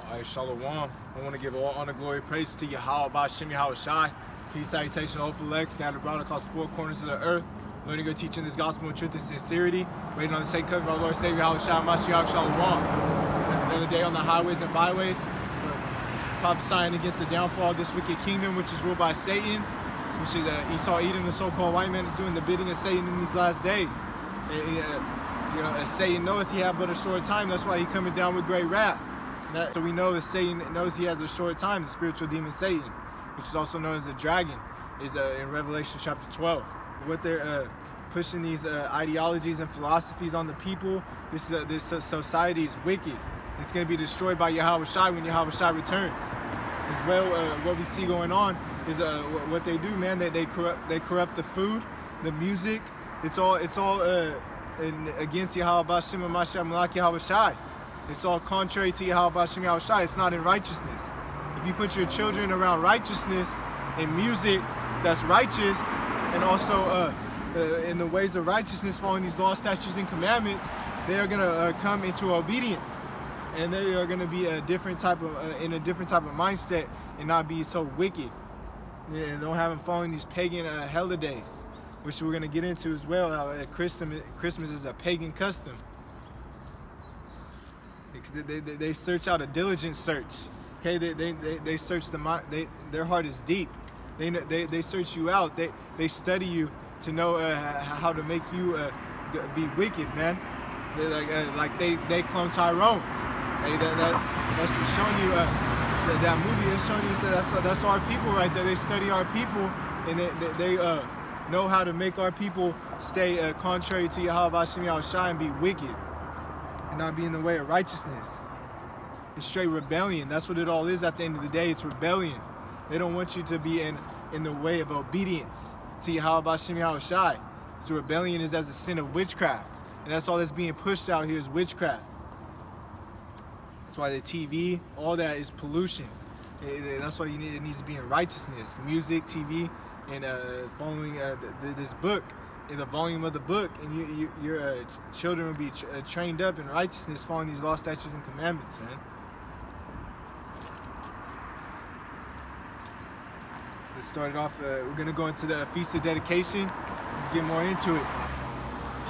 All right, Shalom. I want to give all honor, glory, praise to Yahweh, Ba'Shem Yahweh Shai. Peace, salutation, hopeful legs, scattered abroad across the four corners of the earth. Learning good, teaching this gospel in truth and sincerity. Waiting on the sake of our Lord Savior, Yahweh Shai, Mashiach, Shalom. Another day on the highways and byways, prophesying against the downfall of this wicked kingdom, which is ruled by Satan, which is Esau Edom, the so-called white man, is doing the bidding of Satan in these last days. As Satan knoweth he have but a short time, that's why he coming down with great wrath. So we know that Satan knows he has a short time, the spiritual demon Satan, which is also known as the dragon, is in Revelation chapter 12. What they're pushing these ideologies and philosophies on the people, this society is wicked. It's going to be destroyed by Yahweh Shai when Yahweh Shai returns. As well, what we see going on is what they do, man. They corrupt the food, the music. It's all against Yahweh Ba'Shem Mashiach Malak Yahweh Shai. It's all contrary to Yahweh Ba'Shem Yahweh Shai. It's not in righteousness. If you put your children around righteousness and music that's righteous, and also in the ways of righteousness, following these laws, statutes, and commandments, they are gonna come into obedience, and they are gonna be in a different type of mindset and not be so wicked. And don't have them following these pagan holidays, which we're gonna get into as well. Christmas is a pagan custom. They search out a diligent search. Okay, they search the mind. Their heart is deep. They search you out. They study you to know how to make you be wicked, man. They clone Tyrone. Hey, that's showing you that movie is showing you that's our people right there. They study our people, and they know how to make our people stay contrary to Yahweh Ba'Shem Yahweh Shai and be wicked and not be in the way of righteousness. It's straight rebellion. That's what it all is at the end of the day. It's rebellion. They don't want you to be in the way of obedience to Yahweh Ba'Shem Yahweh Shai. So rebellion is as a sin of witchcraft. And that's all that's being pushed out here is witchcraft. That's why the TV, all that is pollution. That's why it needs to be in righteousness. Music, TV, and following this book, in the volume of the book, and your children will be trained up in righteousness, following these law, statutes, and commandments, man. Let's start it off. We're gonna go into the Feast of Dedication. Let's get more into it.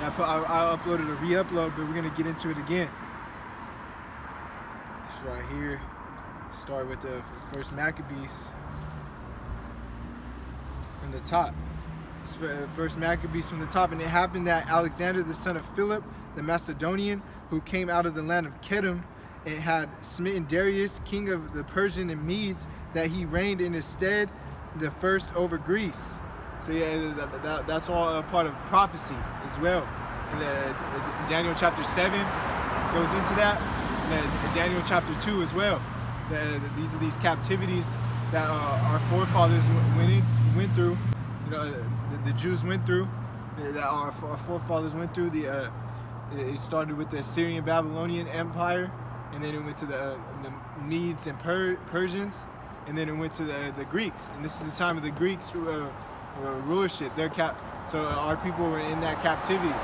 Yeah, I uploaded a re-upload, but we're gonna get into it again. It's right here. Start with the first Maccabees from the top. First Maccabees from the top. And it happened that Alexander, the son of Philip, the Macedonian, who came out of the land of Kedem, and had smitten Darius, king of the Persian and Medes, that he reigned in his stead, the first over Greece. So yeah, that's all a part of prophecy as well. And Daniel chapter 7 goes into that. And Daniel chapter 2 as well. These are these captivities that our forefathers went through. The Jews went through. That our forefathers went through. It started with the Assyrian Babylonian Empire, and then it went to the Medes and Persians, and then it went to the Greeks. And this is the time of the Greeks rulership. So our people were in that captivity.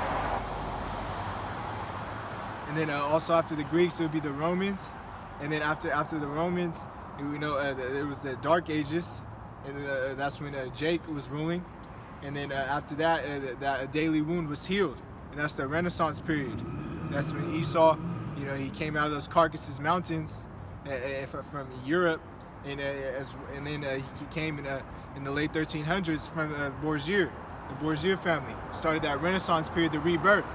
And then also after the Greeks, it would be the Romans. And then after the Romans, there was the Dark Ages, and that's when Jake was ruling. And then after that, that daily wound was healed, and that's the Renaissance period. That's when Esau, he came out of those Caucasus Mountains from Europe, and then he came in the late 1300s from Borgia, the Borgia family. Started that Renaissance period, the rebirth.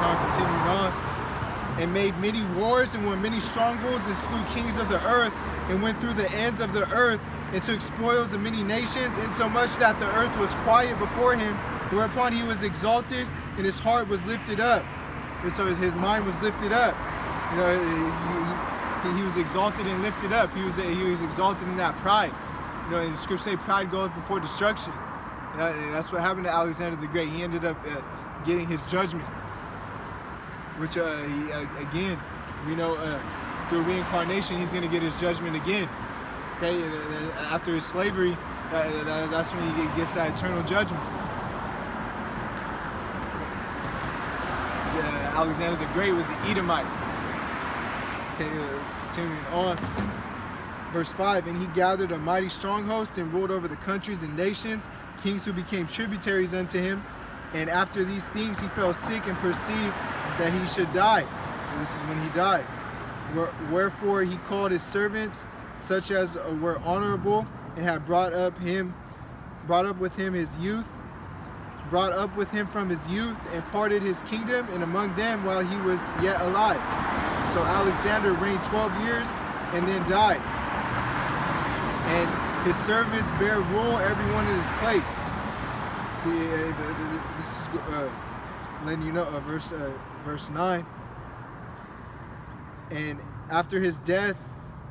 Continuing on, and made many wars and won many strongholds and slew kings of the earth, and went through the ends of the earth and took spoils of many nations, insomuch that the earth was quiet before him, whereupon he was exalted and his heart was lifted up. And so his mind was lifted up. He was exalted and lifted up. He was exalted in that pride. And the scriptures say pride goes before destruction. And that's what happened to Alexander the Great. He ended up getting his judgment, which again, through reincarnation, he's going to get his judgment again. Okay, and after his slavery, that's when he gets that eternal judgment. Alexander the Great was an Edomite. Okay, continuing on. Verse 5, and he gathered a mighty strong host and ruled over the countries and nations, kings who became tributaries unto him. And after these things he fell sick and perceived that he should die. And this is when he died. Wherefore he called his servants, such as were honorable, and had brought up with him from his youth, and parted his kingdom, and among them while he was yet alive. So Alexander reigned 12 years, and then died. And his servants bare rule, every one in his place. See, this is letting you know, verse 9. And after his death,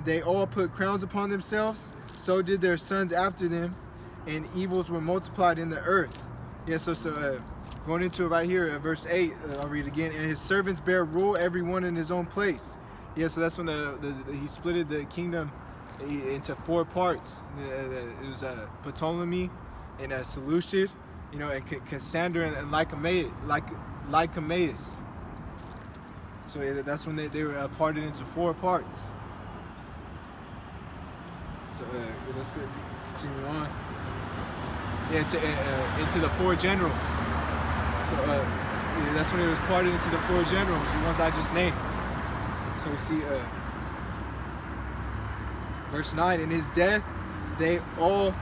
they all put crowns upon themselves. So did their sons after them, and evils were multiplied in the earth. Yeah, so going into it right here, verse 8, I'll read it again. And his servants bare rule, every one in his own place. Yeah, so that's when he splitted the kingdom into 4 parts. It was Ptolemy and Seleucid, and Cassander and Lycomeus. So that's when they were parted into 4 parts. So let's continue on. Yeah, into the 4 generals. So that's when it was parted into the 4 generals, the ones I just named. So we see verse 9, in his death they all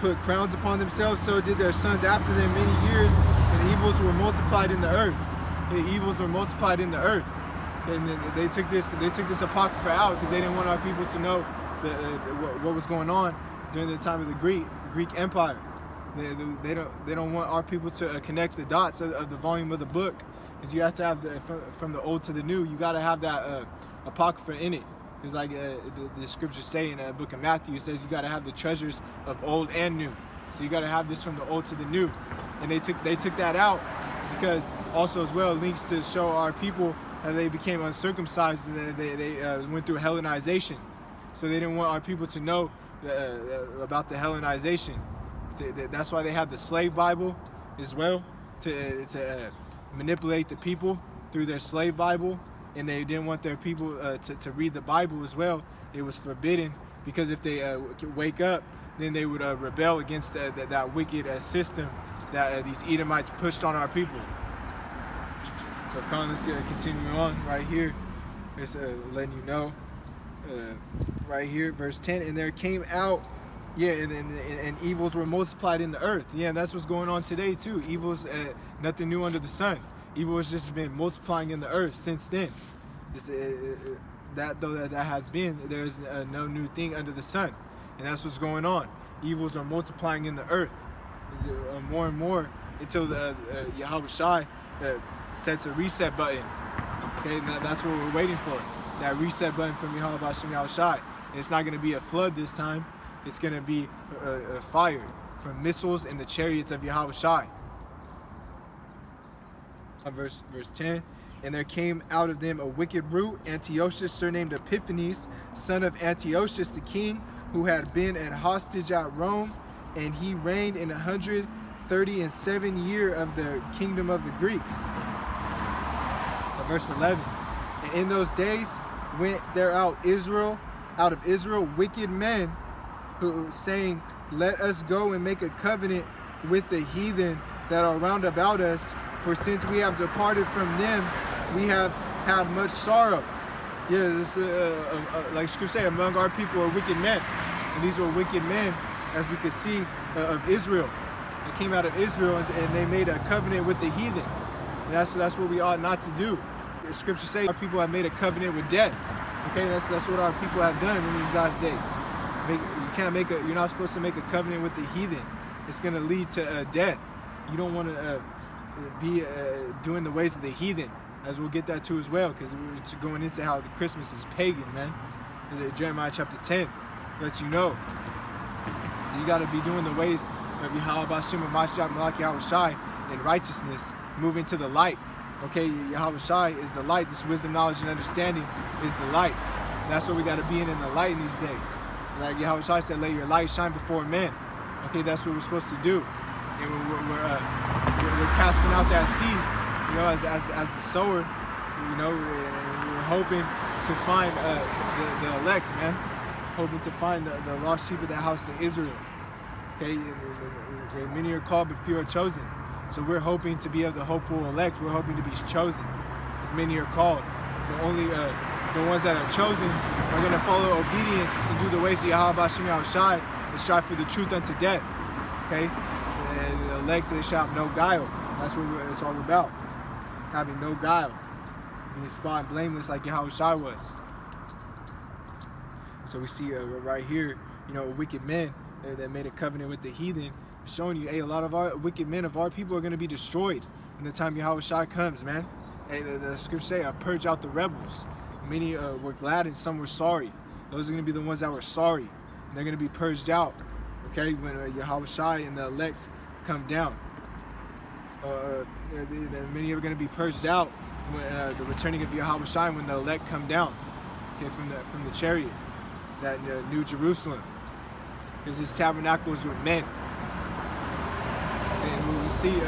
put crowns upon themselves, so did their sons after them many years, and evils were multiplied in the earth. The evils were multiplied in the earth. And then they took this apocrypha out because they didn't want our people to know what was going on during the time of the Greek Empire. They don't want our people to connect the dots of the volume of the book, because you have to have from the old to the new. You got to have that apocrypha in it. It's like the scriptures say in the book of Matthew. It says you got to have the treasures of old and new. So you got to have this from the old to the new. And they took that out because also as well links to show our people that they became uncircumcised and they went through Hellenization. So they didn't want our people to know about the Hellenization. That's why they have the slave Bible as well, to manipulate the people through their slave Bible. And they didn't want their people to read the Bible as well. It was forbidden because if they wake up, then they would rebel against that wicked system that these Edomites pushed on our people. So let's continue on right here. It's letting you know right here, verse 10. And there came out, and evils were multiplied in the earth. Yeah, and that's what's going on today too. Evils, nothing new under the sun. Evil has just been multiplying in the earth since then. That has been, there's no new thing under the sun. And that's what's going on. Evils are multiplying in the earth more and more until Yahweh Shai sets a reset button. Okay, and that's what we're waiting for. That reset button from Yahweh Shai. And it's not going to be a flood this time. It's going to be a fire from missiles and the chariots of Yahweh Shai. Verse 10, and there came out of them a wicked root, Antiochus, surnamed Epiphanes, son of Antiochus the king, who had been an hostage at Rome, and he reigned in 137 year of the kingdom of the Greeks. So verse 11, and in those days went there out of Israel wicked men, who saying, let us go and make a covenant with the heathen that are round about us, for since we have departed from them, we have had much sorrow. Yeah, this, like Scripture say, among our people are wicked men. And these were wicked men, as we could see, of Israel. They came out of Israel and they made a covenant with the heathen. And that's what we ought not to do. The Scripture say our people have made a covenant with death. Okay, that's what our people have done in these last days. You're not supposed to make a covenant with the heathen. It's going to lead to death. You don't want to be doing the ways of the heathen, as we'll get that too as well, because we're going into how the Christmas is pagan, man. Jeremiah chapter 10 lets you know. You got to be doing the ways of Yahweh Hashem and Mashiach Malach Yahweh Shai in righteousness, moving to the light. Okay, Yahweh Shai is the light. This wisdom, knowledge, and understanding is the light. And that's what we got to be in the light in these days. Like Yahweh Shai said, let your light shine before men. Okay, that's what we're supposed to do. And we're casting out that seed, as the sower, we're hoping to find the elect, man. Hoping to find the lost sheep of the house of Israel. Okay, many are called, but few are chosen. So we're hoping to be of the hopeful elect. We're hoping to be chosen, because many are called. But only the ones that are chosen are going to follow obedience and do the ways of Yahweh Hashem Yahushai and strive for the truth unto death. Okay, and the elect, they shall have no guile. That's what it's all about, having no guile, being spot and blameless like Yahushai was. So we see right here, wicked men that made a covenant with the heathen, showing you, hey, a lot of our wicked men of our people are going to be destroyed when the time Yahushai comes, man. Hey, the scriptures say, purge out the rebels. Many were glad and some were sorry. Those are going to be the ones that were sorry. And they're going to be purged out, okay, when Yahushai and the elect come down. Many are going to be purged out when the returning of Yahushai, when the elect come down, okay, from the chariot, that New Jerusalem, because this tabernacle is with men. And we see,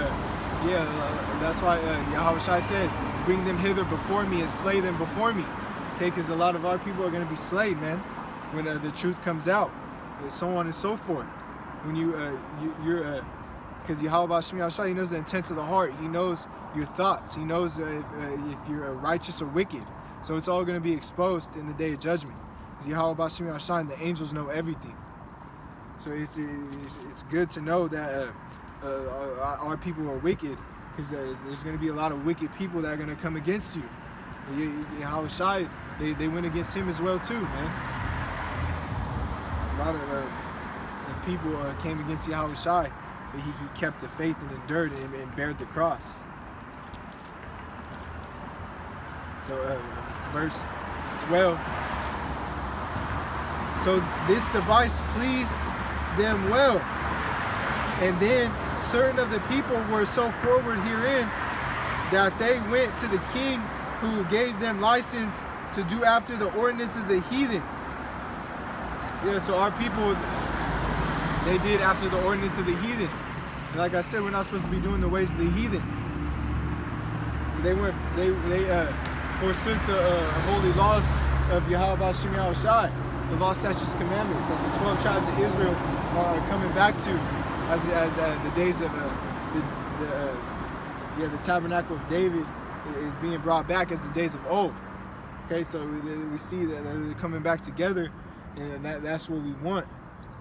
that's why Yahushua said, bring them hither before me and slay them before me. Okay, because a lot of our people are going to be slayed, man, when the truth comes out, and so on and so forth. When because Yahweh Hashem Yahushua, he knows the intents of the heart. He knows your thoughts. He knows if you're righteous or wicked. So it's all going to be exposed in the day of judgment. Because Yahweh Hashem Yahushua, the angels know everything. So it's good to know that our people are wicked, because there's going to be a lot of wicked people that are going to come against you. Yahushua, they went against him as well too, man. A lot of people came against Yahushua, but he kept the faith and endured and bared the cross. So verse 12. So this device pleased them well. And then certain of the people were so forward herein that they went to the king, who gave them license to do after the ordinance of the heathen. Yeah, so our people, they did after the ordinance of the heathen. And like I said, we're not supposed to be doing the ways of the heathen. So they forsook the holy laws of Yahweh Hashem Yahushai, the law, statutes, commandments that the 12 tribes of Israel are coming back to, as the days of the tabernacle of David is being brought back as the days of old. Okay, so we see that they're coming back together, and that's what we want,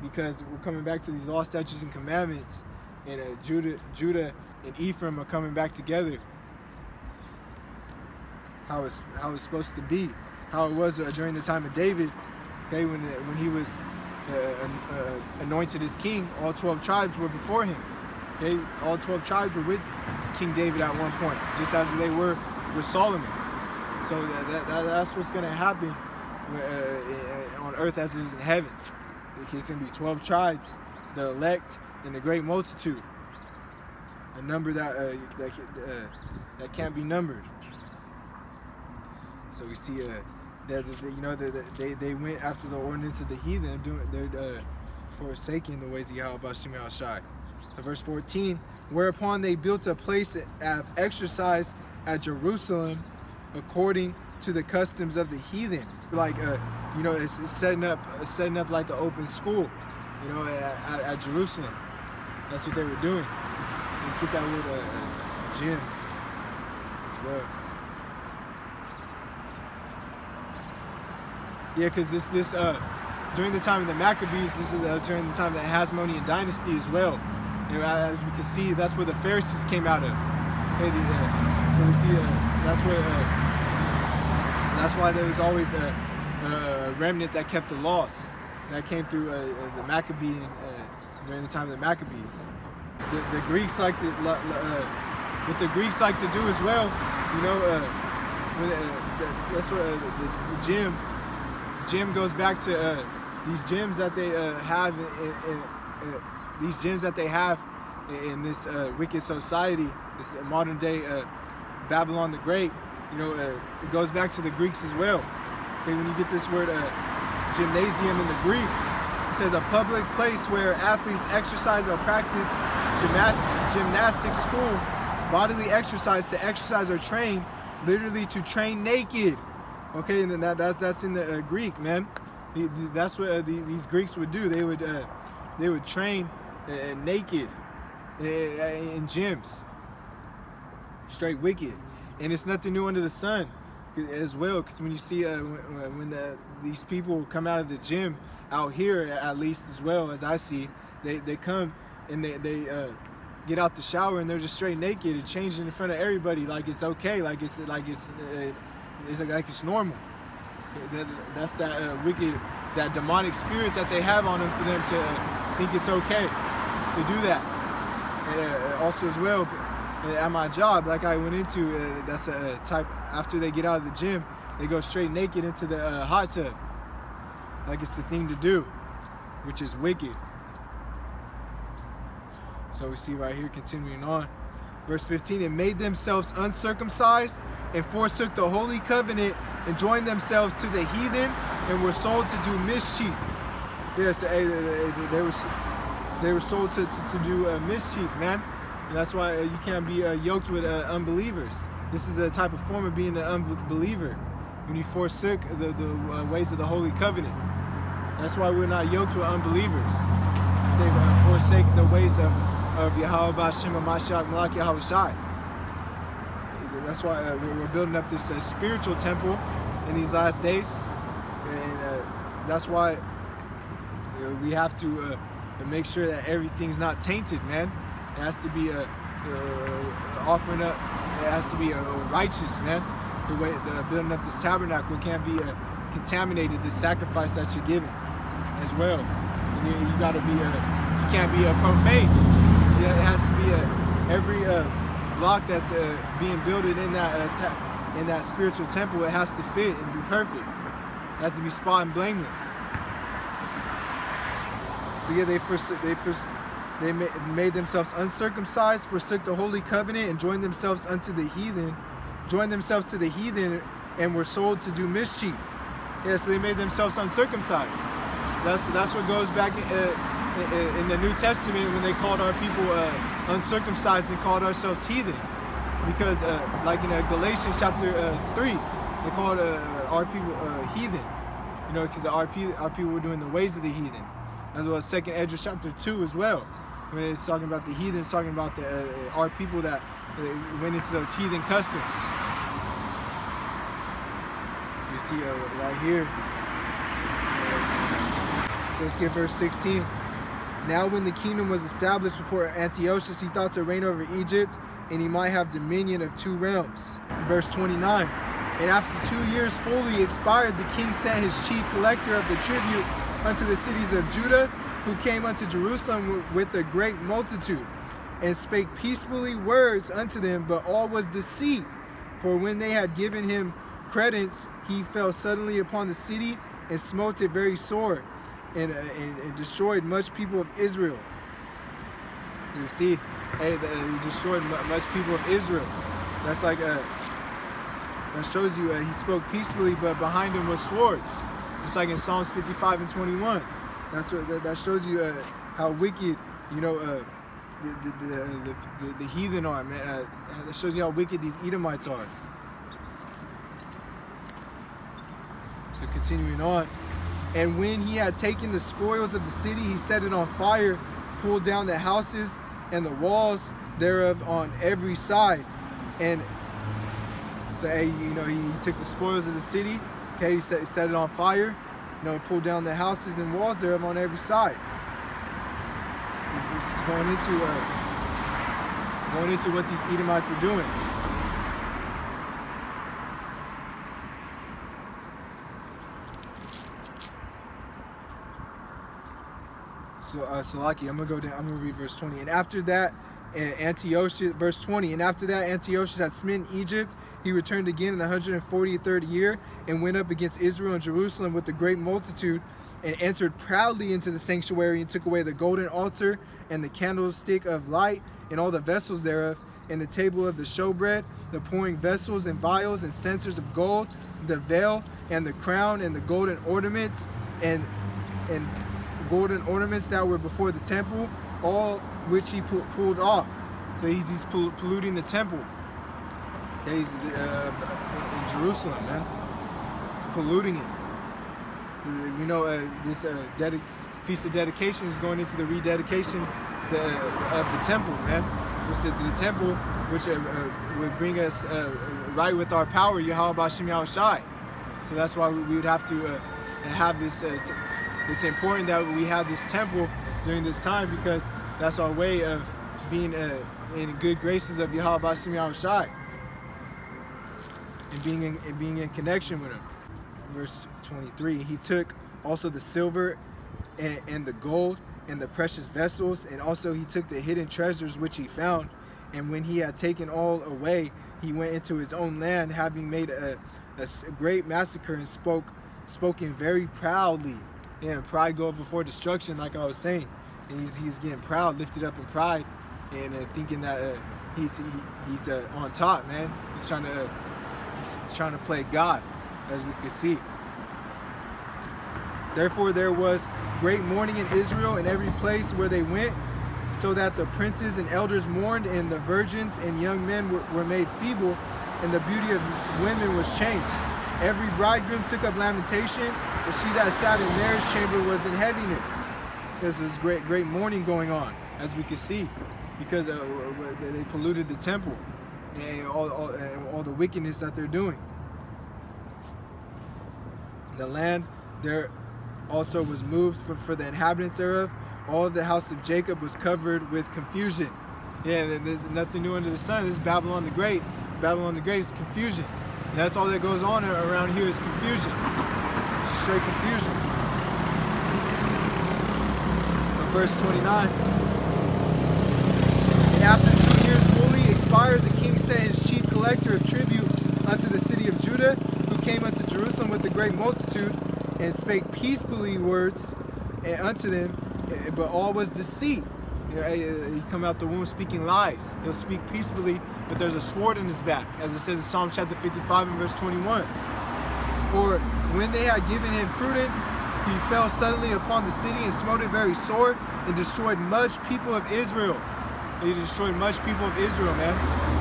because we're coming back to these law, statutes, and commandments, and Judah and Ephraim are coming back together. How it's supposed to be, how it was during the time of David. Okay, when he was anointed as king, all 12 tribes were before him. Okay, all 12 tribes were with King David at one point, just as they were with Solomon. So that's what's going to happen on earth as it is in heaven. It's going to be 12 tribes, the elect, and the great multitude. A number that can't be numbered. So we see they went after the ordinance of the heathen, they're forsaking the ways of Yahweh Hashem Yahushai. Verse 14, whereupon they built a place of exercise at Jerusalem according to the customs of the heathen. Like it's setting up like an open school, at Jerusalem. That's what they were doing. Let's get that word gym as well. Yeah, because this during the time of the Maccabees, this is during the time of the Hasmonean dynasty as well. As we can see, that's where the Pharisees came out of. Okay, so we see that's why there was always a remnant that kept the laws that came through the Maccabean during the time of the Maccabees. The Greeks like to what the Greeks like to do as well. That's what the gym goes back to these gyms that they have these gyms that they have in this wicked society, this modern day Babylon the Great. It goes back to the Greeks as well. Okay, when you get this word gymnasium in the Greek, it says a public place where athletes exercise or practice gymnastic school, bodily exercise, to exercise or train, literally to train naked. Okay, and then that's in the Greek, man. That's what these Greeks would do. They would train naked in gyms, straight wicked, and it's nothing new under the sun as well. Because when you see when these people come out of the gym out here, at least as well as I see, they come and they get out the shower and they're just straight naked and changing in front of everybody like it's okay, like it's normal. That's that wicked, that demonic spirit that they have on them for them to think it's okay to do that. And also as well, at my job, like I went into, that's a type, after they get out of the gym, they go straight naked into the hot tub. Like it's the thing to do, which is wicked. So we see right here, continuing on. Verse 15, and made themselves uncircumcised and forsook the holy covenant and joined themselves to the heathen and were sold to do mischief. Yes, they were sold to do mischief, man. And that's why you can't be yoked with unbelievers. This is a type of form of being an unbeliever, when you forsook the ways of the holy covenant. That's why we're not yoked with unbelievers. If they forsake the ways of Yahweh B'Shem Mashiach Malak Yahweh Shai. That's why we're building up this spiritual temple in these last days, and that's why we have to make sure that everything's not tainted, man. It has to be offering up. It has to be righteous, man. The way building up this tabernacle, it can't be contaminated. The sacrifice that you're giving, as well. And you gotta be you can't be profane. Yeah, it has to be every block that's being built in that spiritual temple. It has to fit and be perfect. It has to be spot and blameless. So yeah, they made themselves uncircumcised, forsook the holy covenant, and joined themselves unto the heathen. Joined themselves to the heathen and were sold to do mischief. Yeah, so they made themselves uncircumcised. That's what goes back in the New Testament when they called our people uncircumcised and called ourselves heathen. Because like in Galatians chapter 3, they called our people heathen. You know, because our people were doing the ways of the heathen. As well as 2 Esdras chapter 2 as well. When it's talking about the heathen, it's talking about our people that went into those heathen customs. So you see right here. So let's get verse 16. Now when the kingdom was established before Antiochus, he thought to reign over Egypt, and he might have dominion of 2 realms. Verse 29. And after 2 years fully expired, the king sent his chief collector of the tribute unto the cities of Judah, who came unto Jerusalem with a great multitude, and spake peaceably words unto them, but all was deceit. For when they had given him credence, he fell suddenly upon the city and smote it very sore, and destroyed much people of Israel. You see, he destroyed much people of Israel. That's like that shows you he spoke peacefully, but behind him was swords. Just like in Psalms 55 and 21. That shows you how wicked, you know, the heathen are, man. That shows you how wicked these Edomites are. So continuing on. And when he had taken the spoils of the city, he set it on fire, pulled down the houses and the walls thereof on every side. And so, you know, he took the spoils of the city. Okay, he set it on fire. You know, pulled down the houses and walls thereof on every side. He's going into what these Edomites were doing. So, Salaki, I'm gonna read verse 20. And after that, Antiochus, verse 20. And after that, Antiochus had smitten Egypt. He returned again in the 143rd year and went up against Israel and Jerusalem with a great multitude, and entered proudly into the sanctuary and took away the golden altar and the candlestick of light and all the vessels thereof, and the table of the showbread, the pouring vessels and vials and censers of gold, the veil and the crown and the golden ornaments and golden ornaments that were before the temple, all which he pulled off. So he's polluting the temple. Okay, he's in Jerusalem, man. It's polluting it. We know this Feast of Dedication is going into the rededication of the temple, man. It's the temple which would bring us right with our power, Yahweh B'Shem Yahushai. So that's why we would have to have this. It's important that we have this temple during this time, because that's our way of being in good graces of Yahweh B'Shem Yahushai, and being in connection with Him. Verse 23, he took also the silver and the gold and the precious vessels, and also he took the hidden treasures which he found. And when he had taken all away, he went into his own land, having made a great massacre, and spoken very proudly. And pride goeth before destruction, like I was saying. And he's getting proud, lifted up in pride, and thinking that he's on top, man. He's trying to play God, as we can see. Therefore there was great mourning in Israel in every place where they went, so that the princes and elders mourned, and the virgins and young men were made feeble, and the beauty of women was changed. Every bridegroom took up lamentation, and she that sat in marriage chamber was in heaviness. There's this great mourning going on, as we can see, because they polluted the temple and all the wickedness that they're doing. The land there also was moved for the inhabitants thereof. All of the house of Jacob was covered with confusion. Yeah, there's nothing new under the sun. This is Babylon the Great. Babylon the Great is confusion. And that's all that goes on around here is confusion. Straight confusion. So verse 29. And after 2 years fully expired, the king sent his chief collector of tribute unto the city of Judah, who came unto Jerusalem with a great multitude, and spake peaceably words unto them, but all was deceit. He come out the womb speaking lies. He'll speak peaceably, but there's a sword in his back, as it says in Psalm chapter 55 and verse 21. For when they had given him prudence, he fell suddenly upon the city and smote it very sore, and destroyed much people of Israel. He destroyed much people of Israel, man.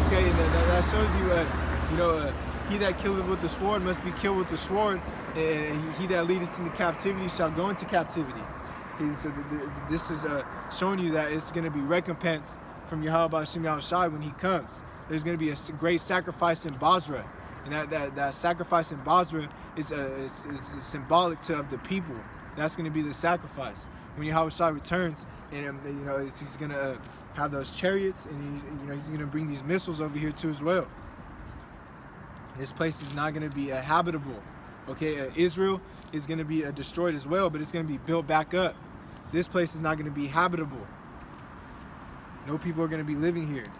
Okay, and that shows you, he that killeth with the sword must be killed with the sword, and he that leadeth into captivity shall go into captivity. Okay, so this is showing you that it's going to be recompense from Yahweh B'Shem Yahushai when he comes. There's going to be a great sacrifice in Basra, and that sacrifice in Basra is symbolic of the people. That's going to be the sacrifice when Yahushua returns, and he's going to have those chariots, and he's going to bring these missiles over here too as well. This place is not going to be habitable. Okay, Israel is going to be destroyed as well, but it's going to be built back up. This place is not going to be habitable. No people are going to be living here.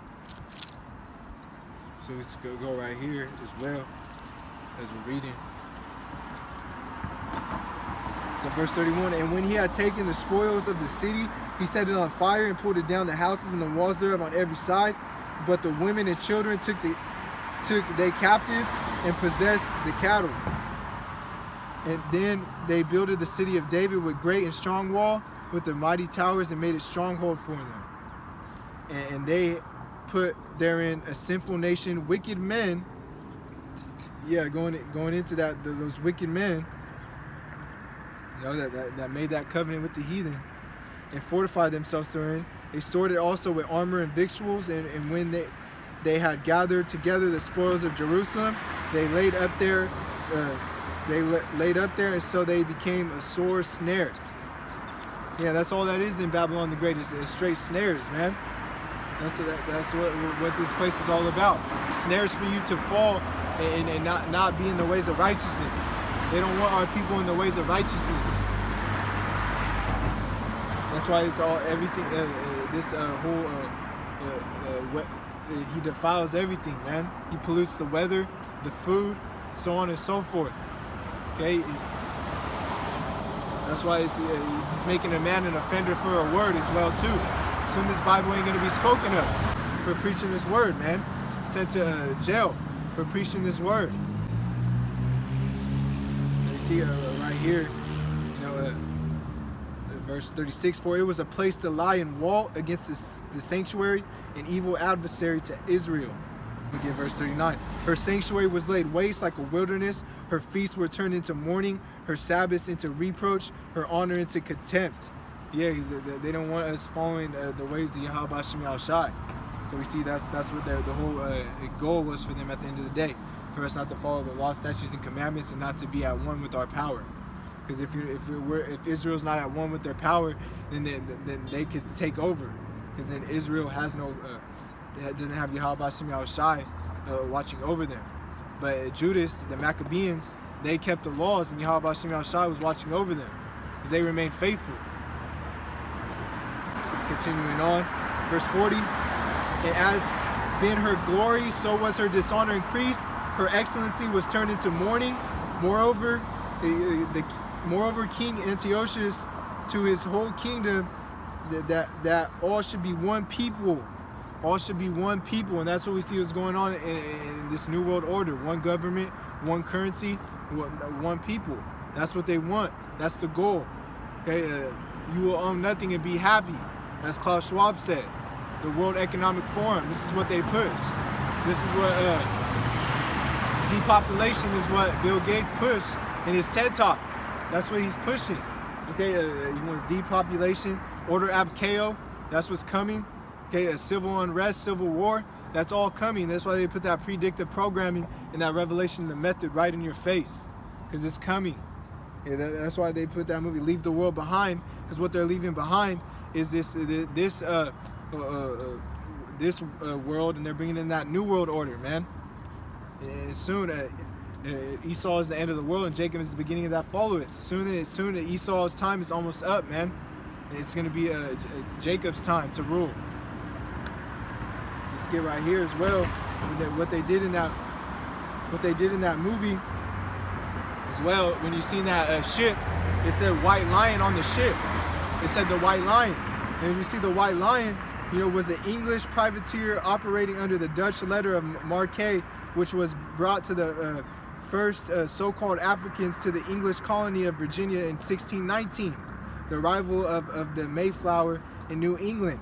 So let's go right here as well, as we're reading. So verse 31, and when he had taken the spoils of the city, he set it on fire and pulled it down the houses and the walls thereof on every side. But the women and children took they captive and possessed the cattle. And then they builded the city of David with great and strong wall, with the mighty towers, and made a stronghold for them. And they put therein a sinful nation, wicked men. Yeah, going into that, those wicked men, that made that covenant with the heathen, and fortified themselves therein. They stored it also with armor and victuals, and when they had gathered together the spoils of Jerusalem, they laid up there. And so they became a sore snare. Yeah, that's all that is in Babylon the Great. It's straight snares, man. That's what this place is all about. Snares for you to fall and not be in the ways of righteousness. They don't want our people in the ways of righteousness. That's why it's all everything. He defiles everything, man. He pollutes the weather, the food, so on and so forth. Okay, that's why he's making a man an offender for a word as well too. Soon this Bible ain't gonna be spoken of for preaching this word, man. Sent to jail for preaching this word. You see right here, verse 36, for it was a place to lie and wall against the sanctuary, an evil adversary to Israel. Look at verse 39. Her sanctuary was laid waste like a wilderness. Her feasts were turned into mourning. Her Sabbaths into reproach. Her honor into contempt. Yeah, they don't want us following the ways of Yahweh Hashem Yahushai. So we see that's what the whole goal was for them at the end of the day. For us not to follow the law, statutes, and commandments, and not to be at one with our power. Because if Israel's not at one with their power, then they could take over. Because then Israel has doesn't have Yahweh Hashem Yahushai watching over them. But Judas, the Maccabees, they kept the laws, and Yahweh Hashem Yahushai was watching over them, because they remained faithful. Continuing on, verse 40. And as been her glory, so was her dishonor increased. Her excellency was turned into mourning. Moreover, King Antiochus to his whole kingdom, that all should be one people. All should be one people, and that's what we see what's going on in this new world order. One government, one currency, one people. That's what they want. That's the goal. Okay, you will own nothing and be happy. As Klaus Schwab said. The World Economic Forum, this is what they push. This is what depopulation is what Bill Gates pushed in his TED Talk. That's what he's pushing. Okay, he wants depopulation, order ab chaos, that's what's coming. Okay, a civil unrest, civil war, that's all coming. That's why they put that predictive programming and that revelation, the method, right in your face, because it's coming. Yeah, that's why they put that movie, Leave the World Behind, because what they're leaving behind is this world, and they're bringing in that new world order, man. And soon Esau is the end of the world, and Jacob is the beginning of that followeth. Soon Esau's time is almost up, man. It's going to be Jacob's time to rule. Let's get right here as well. What they did in that movie as well. When you seen that ship, it said White Lion on the ship. It said the White Lion, and as you see the White Lion, was an English privateer operating under the Dutch letter of Marquet, which was brought to the first so-called Africans to the English colony of Virginia in 1619, the arrival of the Mayflower in New England.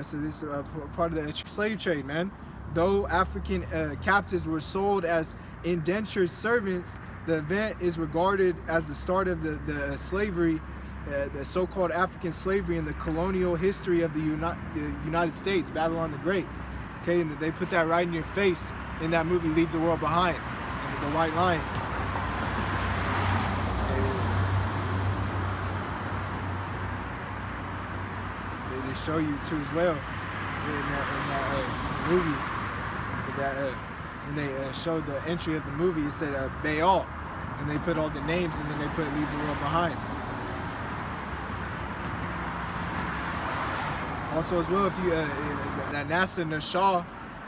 So this is part of the slave trade, man. Though African captives were sold as indentured servants, the event is regarded as the start of the slavery, the so-called African slavery in the colonial history of the United States, Babylon the Great. Okay, and they put that right in your face in that movie, Leave the World Behind, and the White Lion. They show you too as well in that movie. When they showed the entry of the movie, it said Baal, and they put all the names, and then they put Leave the World Behind. Also as well, if you that NASA Nashah,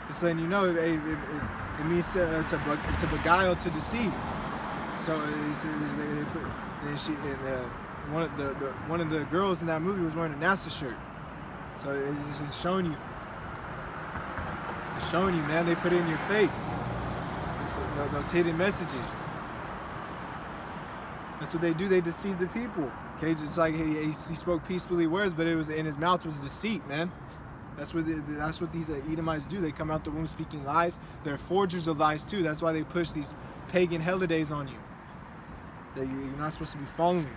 it's letting you know it means to beguile, to deceive. So one of the girls in that movie was wearing a NASA shirt. So it's showing you. It's showing you, man. They put it in your face. Those hidden messages. That's what they do. They deceive the people. Okay, just like he spoke peacefully words, but it was in his mouth was deceit, man. That's what these Edomites do. They come out the womb speaking lies. They're forgers of lies too. That's why they push these pagan holidays on you that you're not supposed to be following.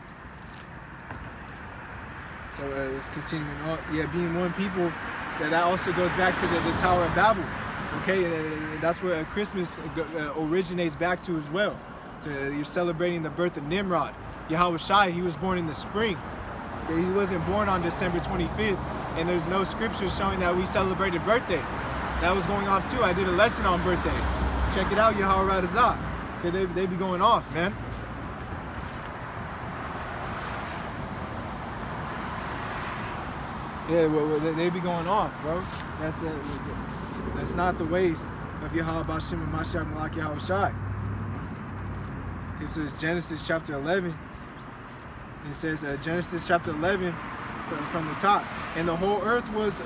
So it's continuing on. Yeah, being one people. That also goes back to the Tower of Babel. Okay, and that's where Christmas originates back to as well. You're celebrating the birth of Nimrod. Yahweh Shai, he was born in the spring. He wasn't born on December 25th, and there's no scriptures showing that we celebrated birthdays. That was going off too. I did a lesson on birthdays. Check it out, Yahweh Radazah. They be going off, man. Yeah, well, they be going off, bro. That's not the ways of Yahweh Bashim and Mashiach Malak Yahweh Shai. Okay, so it's Genesis chapter 11. It says Genesis chapter 11 from the top. And the whole earth was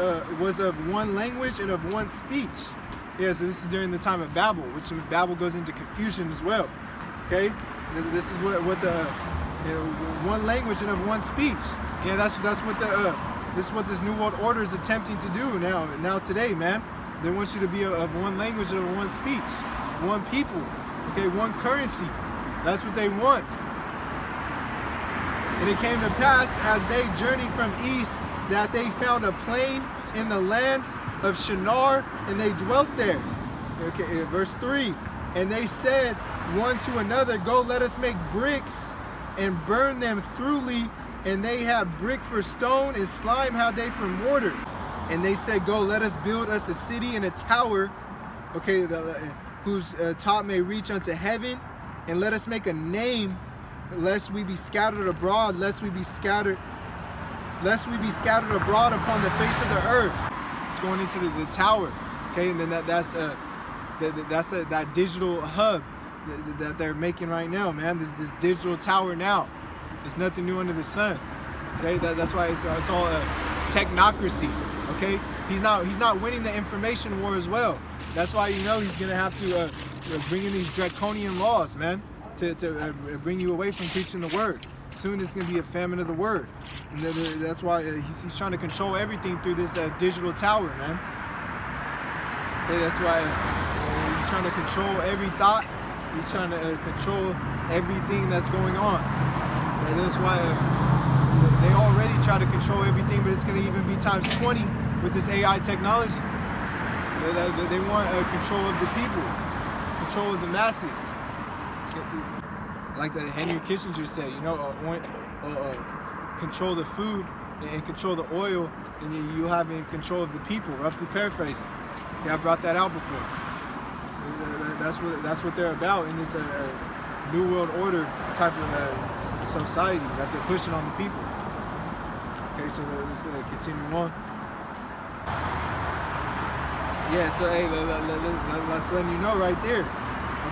of one language and of one speech. Yeah, so this is during the time of Babel, which Babel goes into confusion as well. Okay, this is what the one language and of one speech. Yeah, that's what this is what this new world order is attempting to do now today, man. They want you to be of one language, of one speech, one people, okay, one currency. That's what they want. And it came to pass as they journeyed from east that they found a plain in the land of Shinar, and they dwelt there. Okay, verse 3. And they said one to another, go, let us make bricks and burn them thoroughly. And they had brick for stone, and slime had they for mortar. And they said, go, let us build us a city and a tower, okay, whose top may reach unto heaven. And let us make a name, lest we be scattered abroad, lest we be scattered abroad upon the face of the earth. It's going into the tower, okay, and then that's that digital hub that they're making right now, man. This digital tower now. It's nothing new under the sun. Okay, that's why it's all technocracy. Okay, he's not winning the information war as well. That's why he's gonna have to bring in these draconian laws, man, to bring you away from preaching the word. Soon it's gonna be a famine of the word, and that's why he's trying to control everything through this digital tower, man. Okay, that's why he's trying to control every thought. He's trying to control everything that's going on. And that's why they already try to control everything, but it's going to even be times 20 with this AI technology. They want control of the people, control of the masses. Like that Henry Kissinger said, control the food and control the oil, and you have in control of the people, roughly paraphrasing. Okay, I brought that out before. That's what they're about in this New World Order type of society that they're pushing on the people. Okay, so let's continue on. Yeah, so hey, let's let you know right there.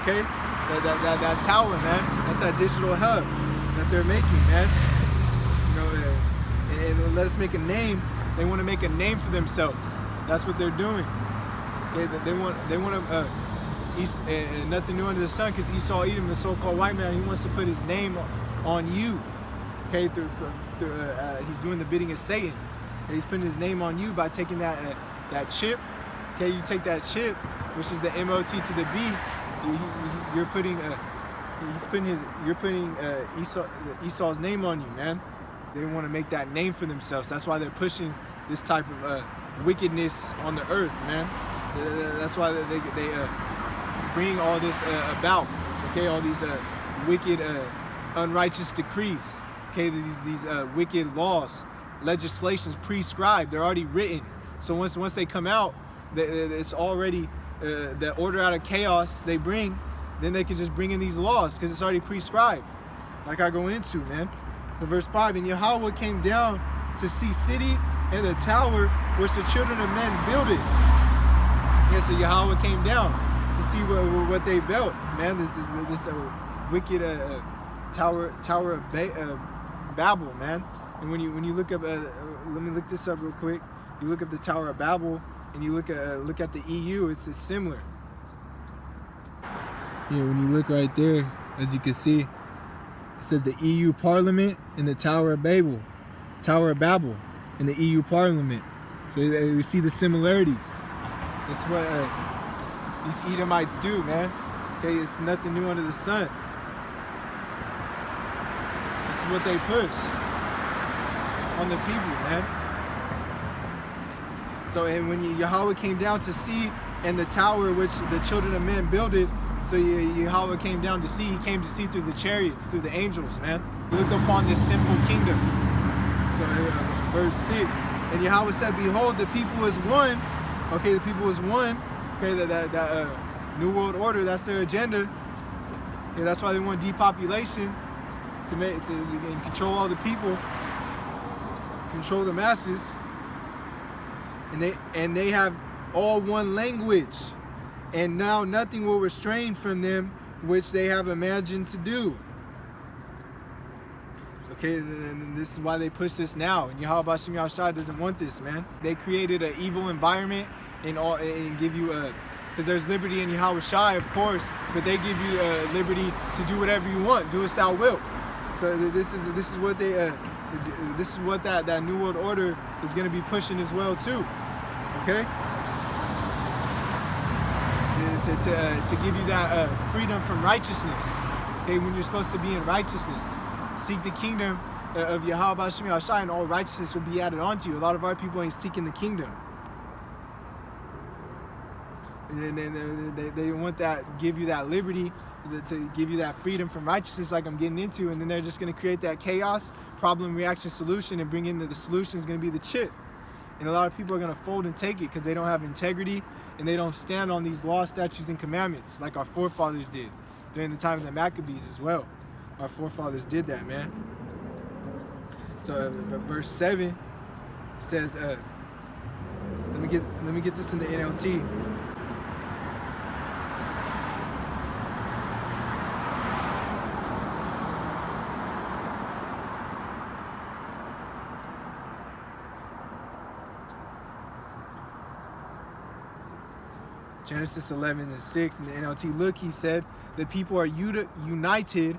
Okay, that tower, man. That's that digital hub that they're making, man. And let us make a name. They want to make a name for themselves. That's what they're doing. Okay, they want to. Nothing new under the sun, because Esau Edom, the so-called white man, he wants to put his name on you. Okay, he's doing the bidding of Satan. He's putting his name on you by taking that chip. Okay, you take that chip, which is the MOT to the B. You're putting Esau's name on you, man. They want to make that name for themselves. That's why they're pushing this type of wickedness on the earth, man. That's why they bring all this about, okay, all these wicked, unrighteous decrees, okay, these wicked laws, legislations prescribed, they're already written. So once they come out, it's already the order out of chaos they bring, then they can just bring in these laws because it's already prescribed, like I go into, man. So verse 5, and Yahweh came down to see city and the tower which the children of men builded. Yeah, so Yahweh came down to see what they built, man. This wicked tower of Babel, man. And when you look up, let me look this up real quick. You look up the Tower of Babel, and you look at the EU. It's similar. Yeah, when you look right there, as you can see, it says the EU Parliament and the Tower of Babel, and the EU Parliament. So you see the similarities. That's what these Edomites do, man. Okay, it's nothing new under the sun. This is what they push on the people, man. So, and when Yahweh came down to see, and the tower which the children of men builded, so Yahweh came down to see. He came to see through the chariots, through the angels, man. Look upon this sinful kingdom. So, verse 6. And Yahweh said, behold, the people is one. Okay, the people is one. Okay, that New World Order, that's their agenda. Yeah, that's why they want depopulation, to control all the people, control the masses. And they have all one language. And now nothing will restrain from them which they have imagined to do. Okay, and this is why they push this now. And Yahweh Bashim Yahushua doesn't want this, man. They created an evil environment and give you because there's liberty in Yahweh Shai, of course, but they give you liberty to do whatever you want, do as thou wilt. So this is what that New World Order is going to be pushing as well too. Okay. to give you that freedom from righteousness. Okay, when you're supposed to be in righteousness, seek the kingdom of Yahweh B'Shem Yahushai, and all righteousness will be added onto you. A lot of our people ain't seeking the kingdom. And then they want that, give you that liberty, to give you that freedom from righteousness like I'm getting into, and then they're just going to create that chaos, problem, reaction, solution, and bring in the solution is going to be the chip. And a lot of people are going to fold and take it because they don't have integrity and they don't stand on these laws, statutes, and commandments like our forefathers did during the time of the Maccabees as well. Our forefathers did that, man. So verse 7 says, let me get this in the NLT. Genesis 11:6 in the NLT. Look, he said, the people are united,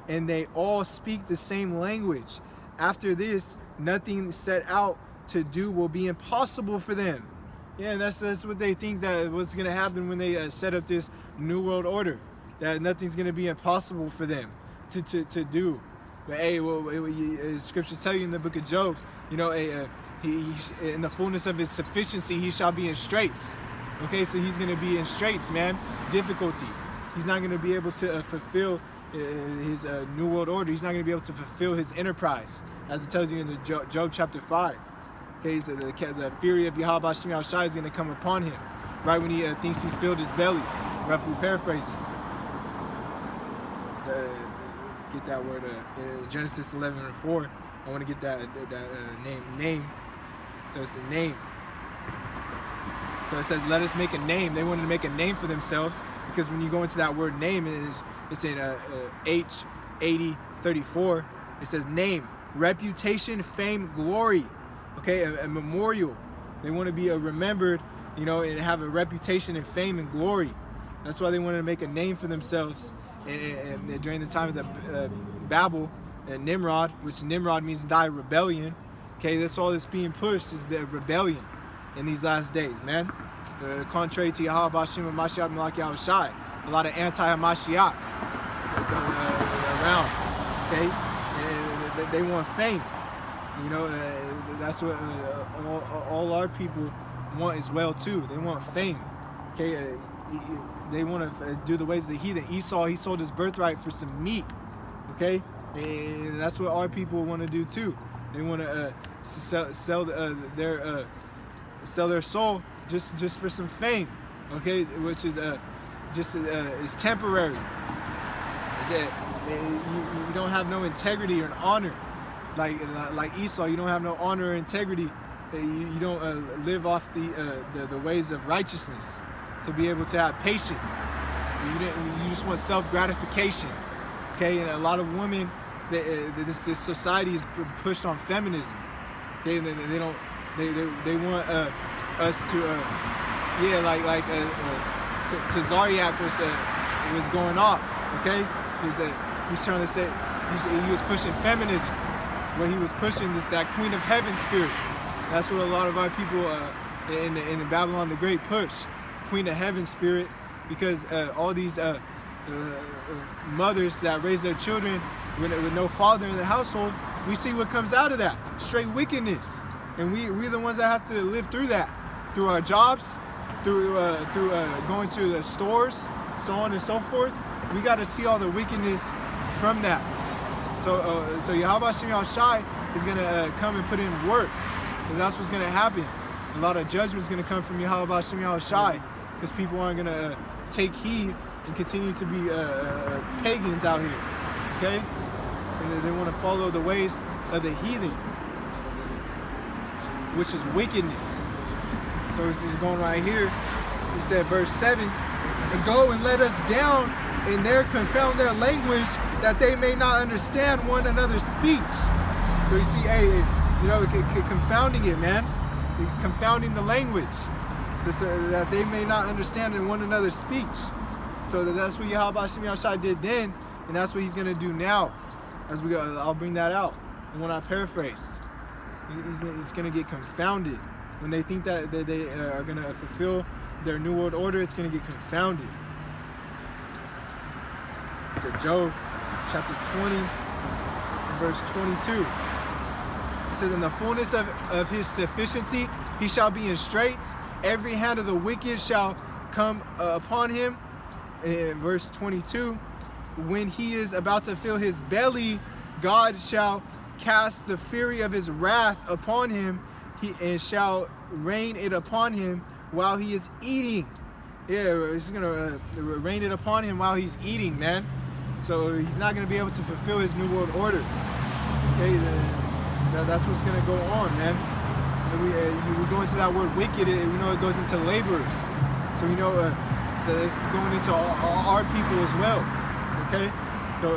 and they all speak the same language. After this, nothing set out to do will be impossible for them. Yeah, and that's what they think that what's going to happen when they set up this new world order. That nothing's going to be impossible for them to do. But hey, scriptures tell you in the book of Job, you know, he in the fullness of his sufficiency, he shall be in straits. Okay, so he's going to be in straits, man. Difficulty. He's not going to be able to fulfill his New World Order. He's not going to be able to fulfill his enterprise, as it tells you in the Job chapter 5. Okay, so the fury of Yahweh B'Shem Yahushai is going to come upon him, right when he thinks he filled his belly, roughly paraphrasing. So let's get that word, Genesis 11:4. I want to get that name. So it's a name. So it says, let us make a name. They wanted to make a name for themselves because when you go into that word name, it's in H80:34. It says name, reputation, fame, glory. Okay, a memorial. They want to be remembered, you know, and have a reputation and fame and glory. That's why they wanted to make a name for themselves. And during the time of the Babel and Nimrod, which Nimrod means thy rebellion. Okay, that's all that's being pushed is the rebellion in these last days, man. Contrary to Yahweh B'Shem Mashiach Malak Yahushai, a lot of anti-Hamashiachs around, okay? And they want fame, you know. That's what all our people want as well too. They want fame, okay? They want to do the ways of the heathen. Esau, he sold his birthright for some meat, okay? And that's what our people want to do too. They want to sell their soul just for some fame, okay, which is is temporary. You don't have no integrity or an honor, like Esau. You don't have no honor or integrity. You don't live off the ways of righteousness to be able to have patience. You just want self-gratification, okay? And a lot of women, this society is pushed on feminism, okay? And they want us to Tazariak was going off, okay? He's trying to say he was pushing feminism, where he was pushing that Queen of Heaven spirit. That's what a lot of our people in Babylon the Great push, Queen of Heaven spirit, because all these mothers that raise their children with no father in the household, we see what comes out of that, straight wickedness. And we're the ones that have to live through that, through our jobs, through going to the stores, so on and so forth. We got to see all the wickedness from that. So Yahweh B'Shem Yahushai is going to come and put in work, because that's what's going to happen. A lot of judgment is going to come from Yahweh B'Shem Yahushai, because people aren't going to take heed and continue to be pagans out here, okay? And they want to follow the ways of the heathen, which is wickedness. So it's just going right here. He said, verse 7, and go and let us down and there confound their language, that they may not understand one another's speech. So you see, hey, you know, confounding it, man. Confounding the language, so that they may not understand in one another's speech. So that's what Yahweh B'Shem Yahushai did then, and that's what he's going to do now. As we go, I'll bring that out. And when I paraphrase, it's going to get confounded when they think that they are going to fulfill their New World Order, it's going to get confounded. To Job chapter 20, verse 22. It says, in the fullness of his sufficiency, he shall be in straits. Every hand of the wicked shall come upon him. In verse 22, when he is about to fill his belly, God shall cast the fury of his wrath upon him, and shall rain it upon him while he is eating. Yeah, he's going to rain it upon him while he's eating, man. So he's not going to be able to fulfill his New World Order. Okay, that's what's going to go on, man. And we go into that word wicked, we know it goes into laborers. So we know, so it's going into our people as well. Okay? So,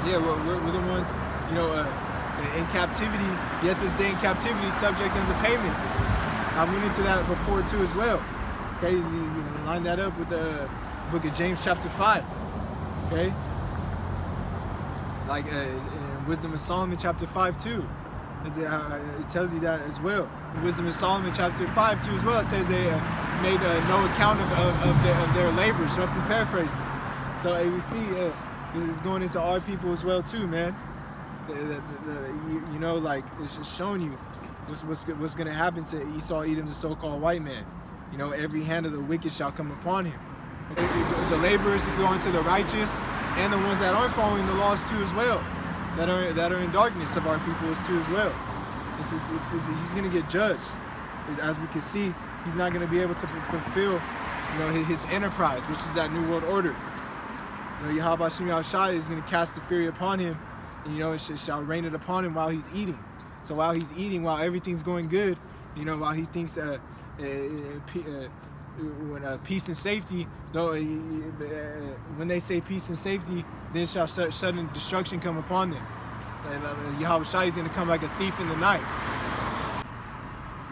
yeah, we're the ones, in captivity, yet this day in captivity, subject unto payments. I went into that before too as well. Okay, you line that up with the book of James chapter 5. Okay, like in Wisdom of Solomon chapter 5 too, it tells you that as well. In Wisdom of Solomon chapter 5 too as well, it says they made no account of their labors, roughly paraphrasing. So we see it's going into our people as well too, man. Like it's just showing you what's going to happen to Esau, Edom, the so-called white man. Every hand of the wicked shall come upon him. The laborers go into the righteous, and the ones that aren't following the laws too as well, that are in darkness of our people is too as well. He's going to get judged. As we can see, he's not going to be able to fulfill, his enterprise, which is that New World Order. Yahweh Shem Yahushai is going to cast the fury upon him, and it shall rain it upon him while he's eating. So while he's eating, while everything's going good, while he thinks peace and safety, though, when they say peace and safety, then shall sudden destruction come upon them. Yahweh Shai is going to come like a thief in the night.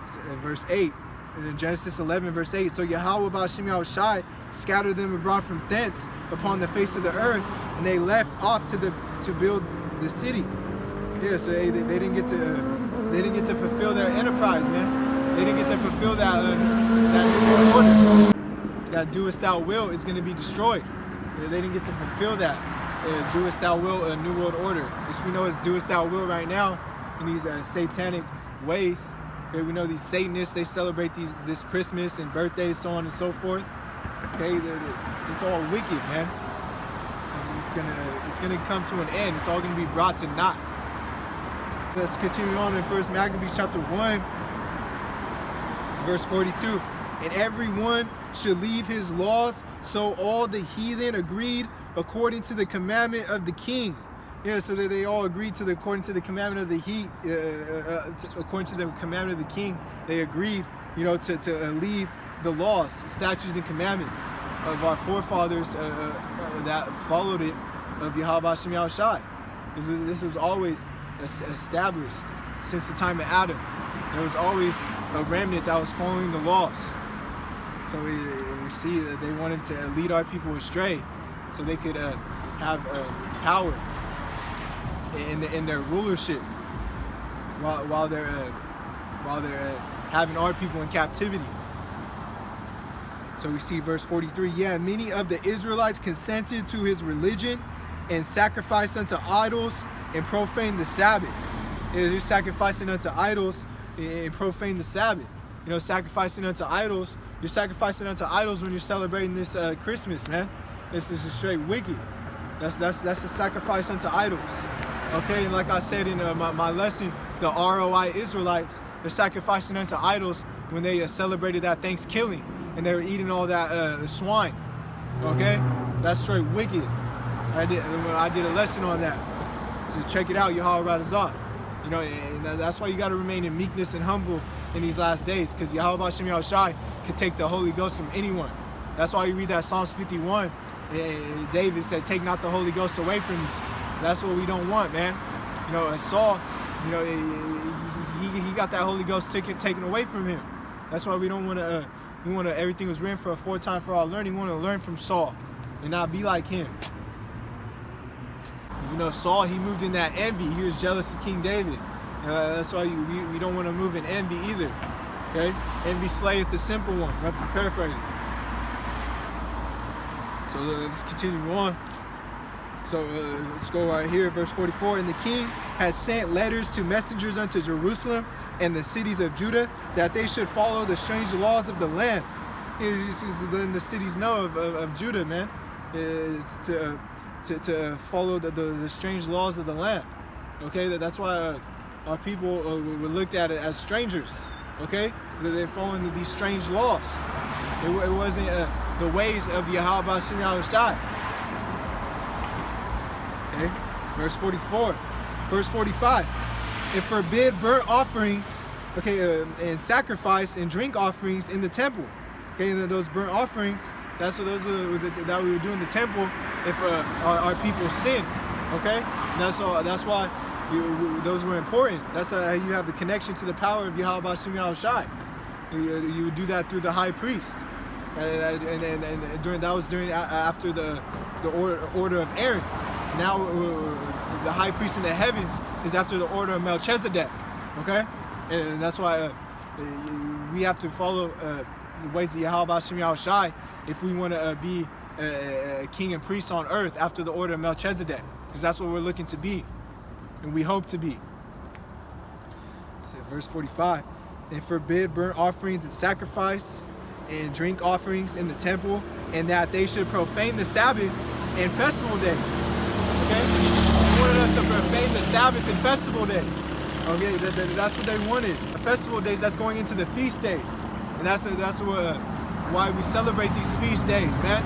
So, verse 8, in Genesis 11, verse 8, so Yahweh Ba'Shem Yahushai scattered them abroad from thence upon the face of the earth, and they left off to build the city. Yeah, so they didn't get to fulfill their enterprise, man. They didn't get to fulfill that New World Order. That doest thou will is going to be destroyed. They didn't get to fulfill that doest thou will, a New World Order, which we know is doest thou will right now in these satanic ways. Okay, we know these Satanists, they celebrate this Christmas and birthdays, so on and so forth. Okay, it's all wicked, man. It's gonna come to an end. It's all gonna be brought to naught. Let's continue on in 1 Maccabees chapter 1. Verse 42, and everyone should leave his laws, so all the heathen agreed according to the commandment of the king. Yeah, so that they all agreed according to the commandment of according to the commandment of the king, they agreed, to leave the laws, statutes, and commandments of our forefathers that followed it, of Yahweh Shem Yahushai. This was always established since the time of Adam. There was always a remnant that was following the laws. So we see that they wanted to lead our people astray, so they could have power in their rulership while they're having our people in captivity. So we see verse 43. Yeah, many of the Israelites consented to his religion and sacrificed unto idols and profaned the Sabbath. They're sacrificing unto idols and profane the Sabbath. Sacrificing unto idols. You're sacrificing unto idols when you're celebrating this Christmas, man. This is straight wicked. That's a sacrifice unto idols. Okay, and like I said in my lesson, the ROI Israelites, they're sacrificing unto idols when they celebrated that Thanksgiving and they were eating all that swine. Okay, that's straight wicked. I did a lesson on that. So check it out, Yahweh Radazah. And that's why you got to remain in meekness and humble in these last days, because Yahweh Shem Yahushai can take the Holy Ghost from anyone. That's why you read that Psalms 51. And David said, "Take not the Holy Ghost away from me." That's what we don't want, man. And Saul, he got that Holy Ghost taken away from him. That's why we don't want to. We want to. Everything was written for a foretime for our learning. We want to learn from Saul and not be like him. Saul, he moved in that envy. He was jealous of King David. That's why we don't want to move in envy either. Okay? Envy slayeth the simple one. Paraphrasing. So let's continue on. So let's go right here, verse 44. And the king has sent letters to messengers unto Jerusalem and the cities of Judah, that they should follow the strange laws of the land. This is letting the cities know of Judah, man. It's to follow the strange laws of the land. Okay, that's why our people were looked at it as strangers. Okay, they're following these strange laws. It wasn't the ways of Yahweh Shem Yahushai. Okay, verse 44. Verse 45. And forbid burnt offerings, okay, and sacrifice and drink offerings in the temple. Okay, and those burnt offerings, that we would do in the temple if our people sin. Okay, and that's why those were important. That's how you have the connection to the power of Yahweh Shem Yahushai. You would do that through the high priest, and after the order of Aaron. Now the high priest in the heavens is after the order of Melchizedek. Okay, and that's why we have to follow the ways of Yahweh Shem Yahushai if we want to be a king and priest on earth after the order of Melchizedek, because that's what we're looking to be, and we hope to be. So verse 45, and forbid burnt offerings and sacrifice and drink offerings in the temple, and that they should profane the Sabbath and festival days. Okay, they wanted us to profane the Sabbath and festival days. Okay, that's what they wanted. The festival days, that's going into the feast days, and that's why we celebrate these feast days, man.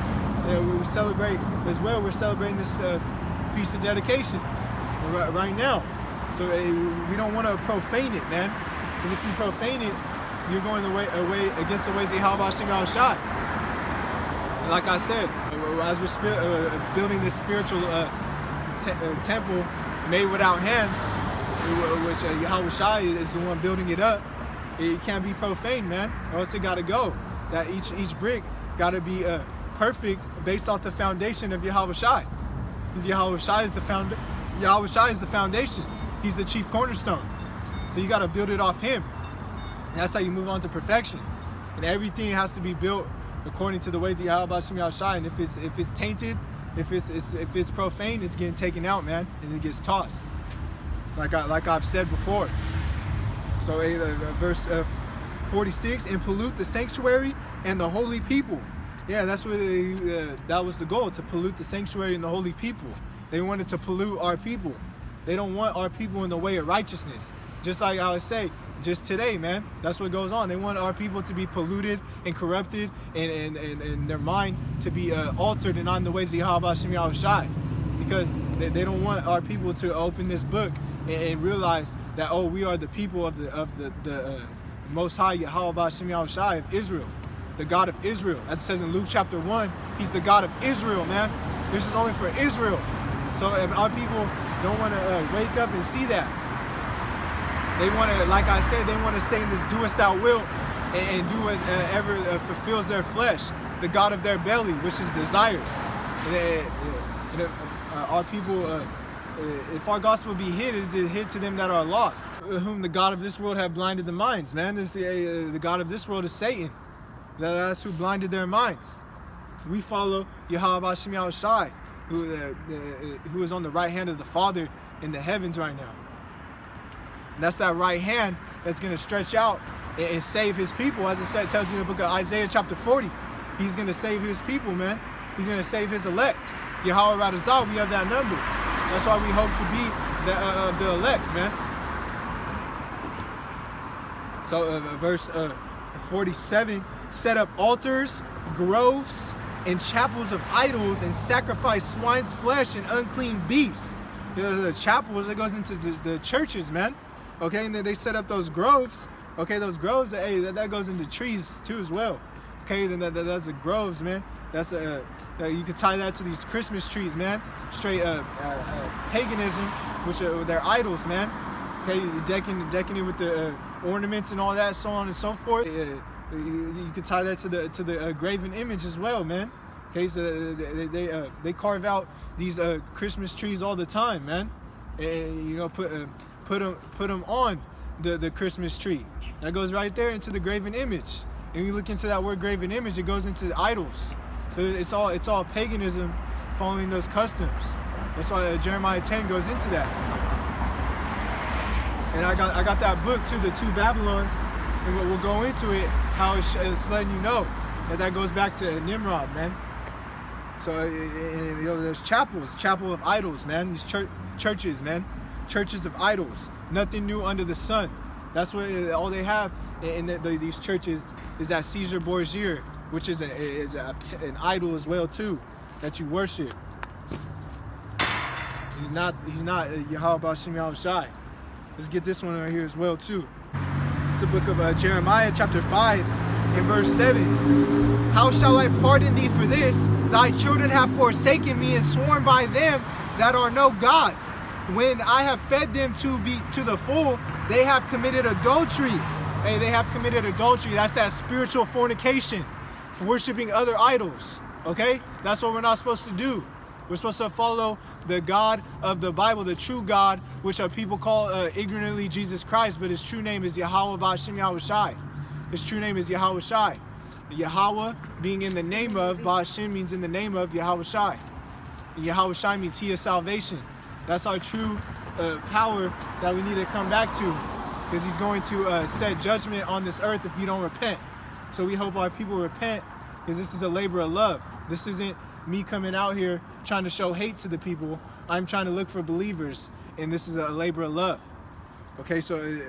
We celebrate as well. We're celebrating this feast of dedication right now. So we don't want to profane it, man. Because if you profane it, you're going away against the ways of Yahweh Shem Yahushai. Like I said, as we're building this spiritual temple made without hands, which Yahushai is the one building it up, it can't be profane, man, or else it gotta go. That each brick gotta be perfect based off the foundation of Yahushai. Because Yahushai is the foundation. He's the chief cornerstone. So you gotta build it off him. And that's how you move on to perfection. And everything has to be built according to the ways of Yahweh Shem Yahushai. And if it's tainted, if it's profane, it's getting taken out, man, and it gets tossed. Like I've said before. So verse 46, and pollute the sanctuary and the holy people. Yeah, that's what that was the goal, to pollute the sanctuary and the holy people. They wanted to pollute our people. They don't want our people in the way of righteousness. Just like I would say, just today, man, that's what goes on. They want our people to be polluted and corrupted, and their mind to be altered and on the ways of Yahweh Shem Yahushai, because they don't want our people to open this book and realize that, oh, we are the people of the Most High Yahweh Shem Yahushai of Israel, the God of Israel. As it says in Luke chapter 1, he's the God of Israel, man. This is only for Israel. So if our people don't want to wake up and see that, they want to, like I said, they want to stay in this doest thou will and do whatever fulfills their flesh, the God of their belly, which is desires. Our people, if our gospel be hid, is it hid to them that are lost, whom the God of this world have blinded the minds, man. The God of this world is Satan. That's who blinded their minds. We follow Yahweh Shem Yahushai, who is on the right hand of the Father in the heavens right now. And that's that right hand that's going to stretch out and save his people. As it said, tells you in the book of Isaiah chapter 40. He's going to save his people, man. He's going to save his elect. Yahweh Radazah, we have that number. That's why we hope to be the elect, man. So verse 47, set up altars, groves, and chapels of idols, and sacrifice swine's flesh and unclean beasts. The chapels, it goes into the churches, man. Okay, and then they set up those groves. Okay, those groves, hey, that goes into trees too as well. Okay, then that's the groves, man. That's you could tie that to these Christmas trees, man. Straight paganism, which are their idols, man. Okay, decking it with the ornaments and all that, so on and so forth. You could tie that to the graven image as well, man. Okay, so they carve out these Christmas trees all the time, man. And put them on the Christmas tree. That goes right there into the graven image. And you look into that word graven image, it goes into idols. So it's all paganism, following those customs. That's why Jeremiah 10 goes into that. And I got that book too, the two Babylons, and we'll go into it, how it's letting you know that goes back to Nimrod, man. So there's chapels, chapel of idols, man. These churches, man, churches of idols. Nothing new under the sun. That's what all they have in these churches is that Caesar Borgia, which is an idol as well too, that you worship. He's not Yahweh B'Shem Yahushai. Let's get this one right here as well too. It's the book of Jeremiah chapter 5 and verse 7. How shall I pardon thee for this? Thy children have forsaken me and sworn by them that are no gods. When I have fed them to the full, they have committed adultery. Hey, they have committed adultery. That's that spiritual fornication, for worshiping other idols. Okay? That's what we're not supposed to do. We're supposed to follow the God of the Bible, the true God, which people call ignorantly Jesus Christ, but his true name is Yahweh B'Shem Yahushai. His true name is Yahushai. Yahweh being in the name of, B'Shem means in the name of Yahushai. And Yahushai means he is salvation. That's our true power that we need to come back to, because he's going to set judgment on this earth if you don't repent. So we hope our people repent, because this is a labor of love. This isn't me coming out here trying to show hate to the people. I'm trying to look for believers, and this is a labor of love. Okay, so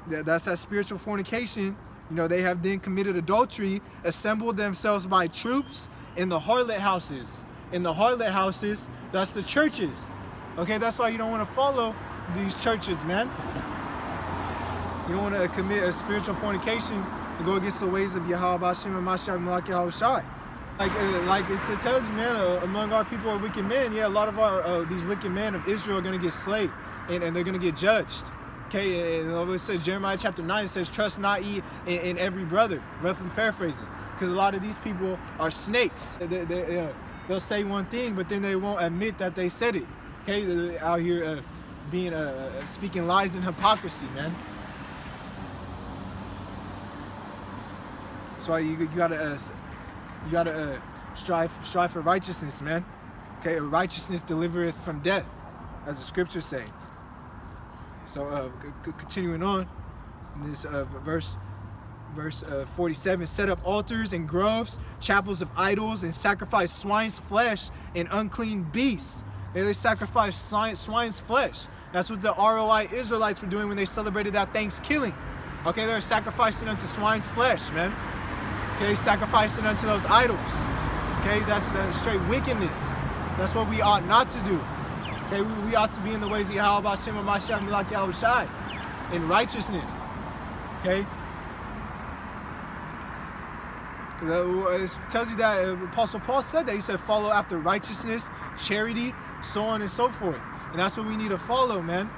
that's that spiritual fornication. You know, they have then committed adultery, assembled themselves by troops in the harlot houses. In the harlot houses, that's the churches. Okay, that's why you don't want to follow these churches, man. You don't want to commit a spiritual fornication and go against the ways of Yahweh B'Shem and Mashiach Malak Yahushai. Like it tells you, man, among our people are wicked men. Yeah, a lot of these wicked men of Israel are going to get slayed, and they're going to get judged. Okay, and it says, Jeremiah chapter 9, it says, trust not ye in every brother, roughly paraphrasing. Because a lot of these people are snakes. They'll say one thing, but then they won't admit that they said it. Okay, they're out here speaking lies and hypocrisy, man. That's why you gotta strive for righteousness, man. Okay, righteousness delivereth from death, as the scriptures say. So continuing on in this verse 47, set up altars and groves, chapels of idols, and sacrifice swine's flesh and unclean beasts. They sacrifice swine's flesh. That's what the ROI Israelites were doing when they celebrated that Thanksgiving. Okay, they're sacrificing unto swine's flesh, man. Okay, sacrificing unto those idols. Okay, that's the straight wickedness. That's what we ought not to do. Okay, we ought to be in the ways of Yahweh B'Shem and Mashiach Malak Yahushai, in righteousness. Okay? It tells you that Apostle Paul said that. He said, follow after righteousness, charity, so on and so forth. And that's what we need to follow, man.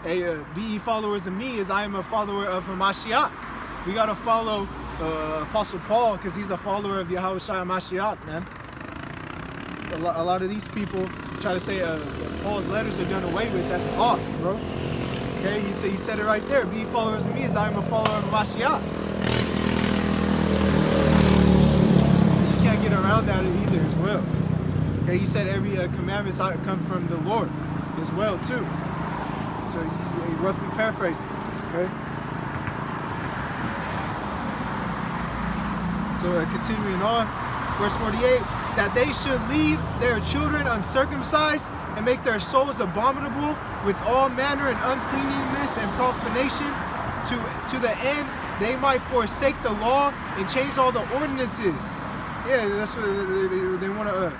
Hey, be ye followers of me as I am a follower of Mashiach. We got to follow Apostle Paul, because he's a follower of Yahushua Mashiach, man. A lot of these people try to say Paul's letters are done away with. That's off, bro. Okay, he said it right there. Be followers of me as I am a follower of Mashiach. You can't get around that either as well. Okay, he said every commandment come from the Lord as well too. So you roughly paraphrasing. Okay. So continuing on, verse 48, that they should leave their children uncircumcised and make their souls abominable with all manner of uncleanness and profanation, to the end they might forsake the law and change all the ordinances. Yeah, that's what they want to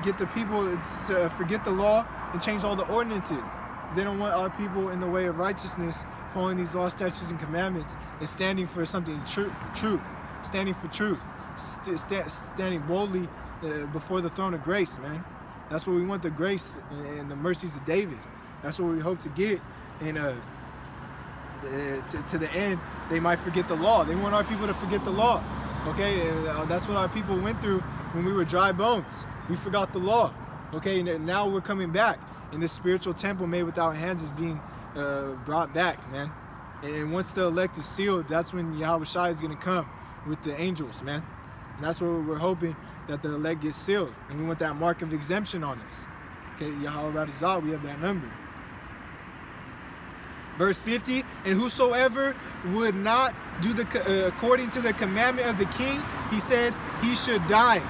get the people to forget the law and change all the ordinances. They don't want our people in the way of righteousness, following these law, statutes, and commandments, and standing for something truth. Standing for truth, standing boldly before the throne of grace, man. That's what we want, the grace and the mercies of David. That's what we hope to get. And to the end, they might forget the law. They want our people to forget the law. Okay, and that's what our people went through when we were dry bones. We forgot the law. Okay, and now we're coming back. And this spiritual temple made without hands is being brought back, man. And once the elect is sealed, that's when Yahweh Shai is going to come with the angels, man. And that's what we're hoping, that the elect gets sealed. And we want that mark of exemption on us. Okay, Yahweh Radazah, we have that number. Verse 50, and whosoever would not do according to the commandment of the king, he said he should die.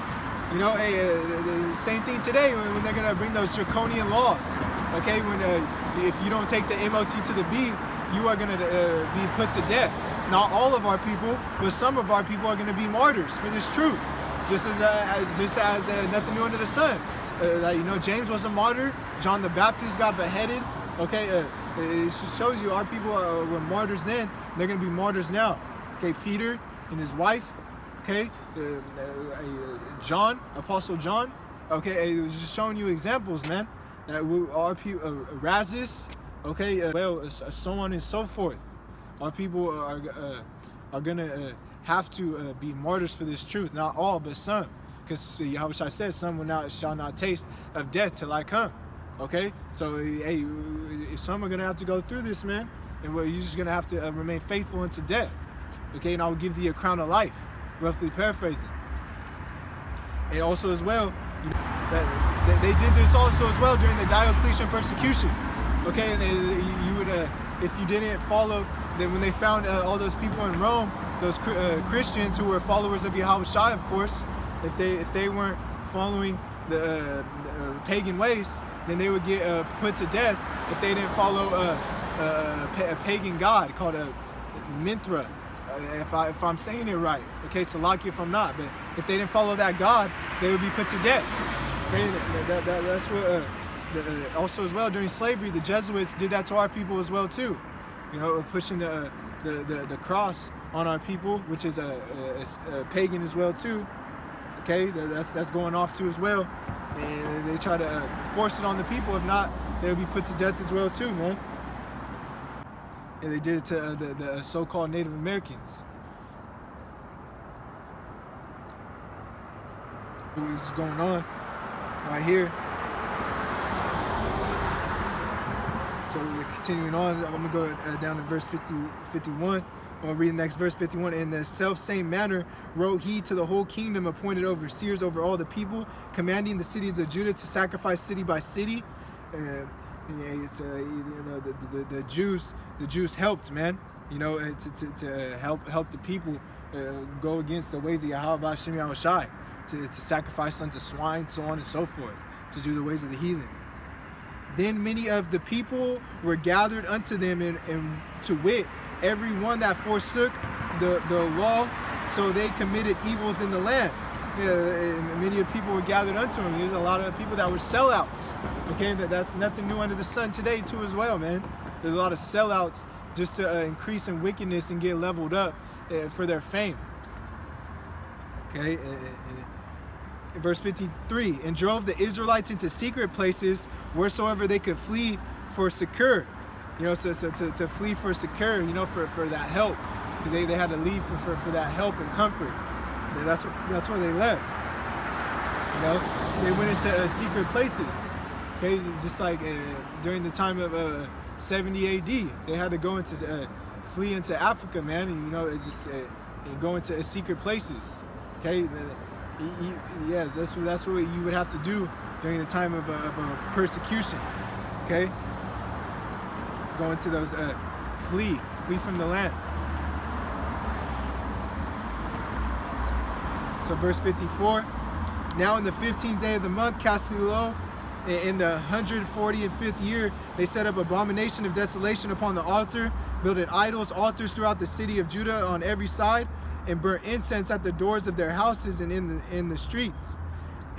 You know, the same thing today when they're going to bring those draconian laws. Okay, when if you don't take the MOT to the B, you are going to be put to death. Not all of our people, but some of our people are going to be martyrs for this truth. Just as nothing new under the sun. You know, James was a martyr. John the Baptist got beheaded. Okay, it shows you our people were martyrs then. They're going to be martyrs now. Okay, Peter and his wife. Okay, John, Apostle John. Okay, it was just showing you examples, man. That our people, Razis. Okay, so on and so forth. Our people are gonna have to be martyrs for this truth. Not all, but some. Because Yahweh Shai said, some shall not taste of death till I come. Okay? So, hey, some are going to have to go through this, man. And you're just going to have to remain faithful unto death. Okay? And I will give thee a crown of life. Roughly paraphrasing. And also as well, you know, they did this also as well during the Diocletian persecution. Okay? And you would, if you didn't follow, then when they found all those people in Rome, those Christians who were followers of Yahweh Shai, of course, if they weren't following the pagan ways, then they would get put to death if they didn't follow a pagan god called a Minthra, if I'm saying it right. Okay, so lucky if I'm not. But if they didn't follow that god, they would be put to death. Okay, that's what. Also as well, during slavery, the Jesuits did that to our people as well too. You know, pushing the cross on our people, which is a pagan as well too. Okay, that's going off too as well, and they try to force it on the people. If not, they'll be put to death as well too, man. And they did it to the so-called Native Americans. What's going on right here? So we're continuing on. I'm gonna go down to verse 51. I'm going to read the next verse, 51. In the self-same manner wrote he to the whole kingdom, appointed overseers over all the people, commanding the cities of Judah to sacrifice city by city. It's you know, the Jews helped, man. You know, to help the people go against the ways of Yahweh Hashem Yahweh Shai, to sacrifice unto swine, so on and so forth, to do the ways of the heathen. Then many of the people were gathered unto them, and to wit, every one that forsook the law, so they committed evils in the land. And many of people were gathered unto him. There's a lot of people that were sellouts. Okay, that's nothing new under the sun today too as well, man. There's a lot of sellouts just to increase in wickedness and get leveled up for their fame. Okay, verse 53, and drove the Israelites into secret places wheresoever they could flee for succor. You know, so to flee for succor, you know, for that help. They had to leave for that help and comfort. That's where they left. You know, they went into secret places. Okay, just like during the time of 70 AD, they had to go into flee into Africa, man. And you know, it just and go into secret places. Okay, yeah, that's what you would have to do during the time of persecution. Okay. Go into those, flee from the land. So verse 54, now in the 15th day of the month, Cassilo, in the 145th year, they set up abomination of desolation upon the altar, builded altars throughout the city of Judah on every side, and burnt incense at the doors of their houses and in the streets.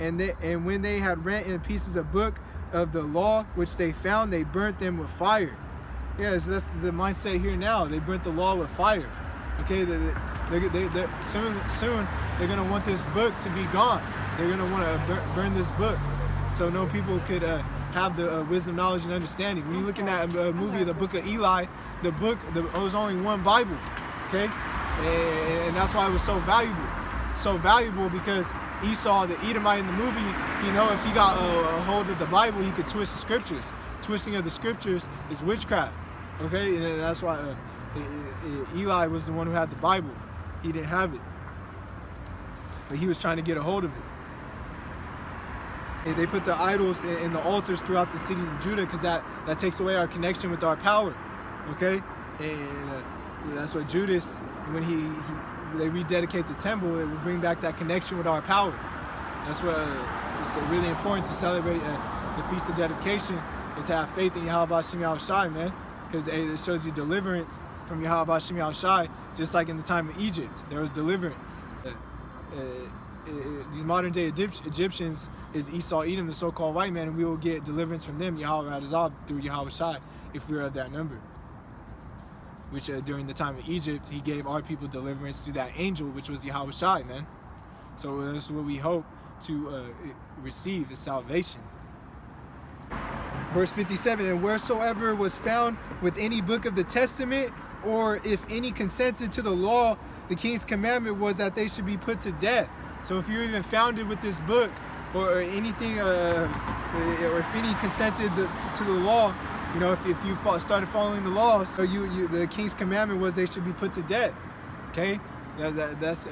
And when they had rent in pieces a book of the law which they found, they burnt them with fire. Yeah, so that's the mindset here now. They burnt the law with fire. Okay, soon they're gonna want this book to be gone. They're gonna want to burn this book, so no people could have the wisdom, knowledge, and understanding. When you look in that movie, the Book of Eli, it was only one Bible. Okay, and that's why it was so valuable. So valuable because Esau, the Edomite in the movie, you know, if he got a hold of the Bible, he could twist the scriptures. Twisting of the scriptures is witchcraft. Okay, and that's why Eli was the one who had the Bible. He didn't have it, but he was trying to get a hold of it. And they put the idols in the altars throughout the cities of Judah because that takes away our connection with our power, okay? And that's what Judas, when they rededicate the temple, it will bring back that connection with our power. That's what it's really important to celebrate the Feast of Dedication and to have faith in Yahweh Shem Yahushai, man, because it shows you deliverance from Yahweh Shem Yahushai, just like in the time of Egypt, there was deliverance. These modern day Egyptians is Esau, Edom, the so-called white man, and we will get deliverance from them, Yahweh Adazab, through Yahweh Shai, if we are of that number. Which during the time of Egypt, he gave our people deliverance through that angel, which was Yahweh Shai, man. So that's what we hope to receive, is salvation. Verse 57, and wheresoever was found with any book of the testament, or if any consented to the law, the king's commandment was that they should be put to death. So if you're even founded with this book, or anything, or if any consented to the law, you know, if you started following the laws, so the king's commandment was they should be put to death. Okay, that's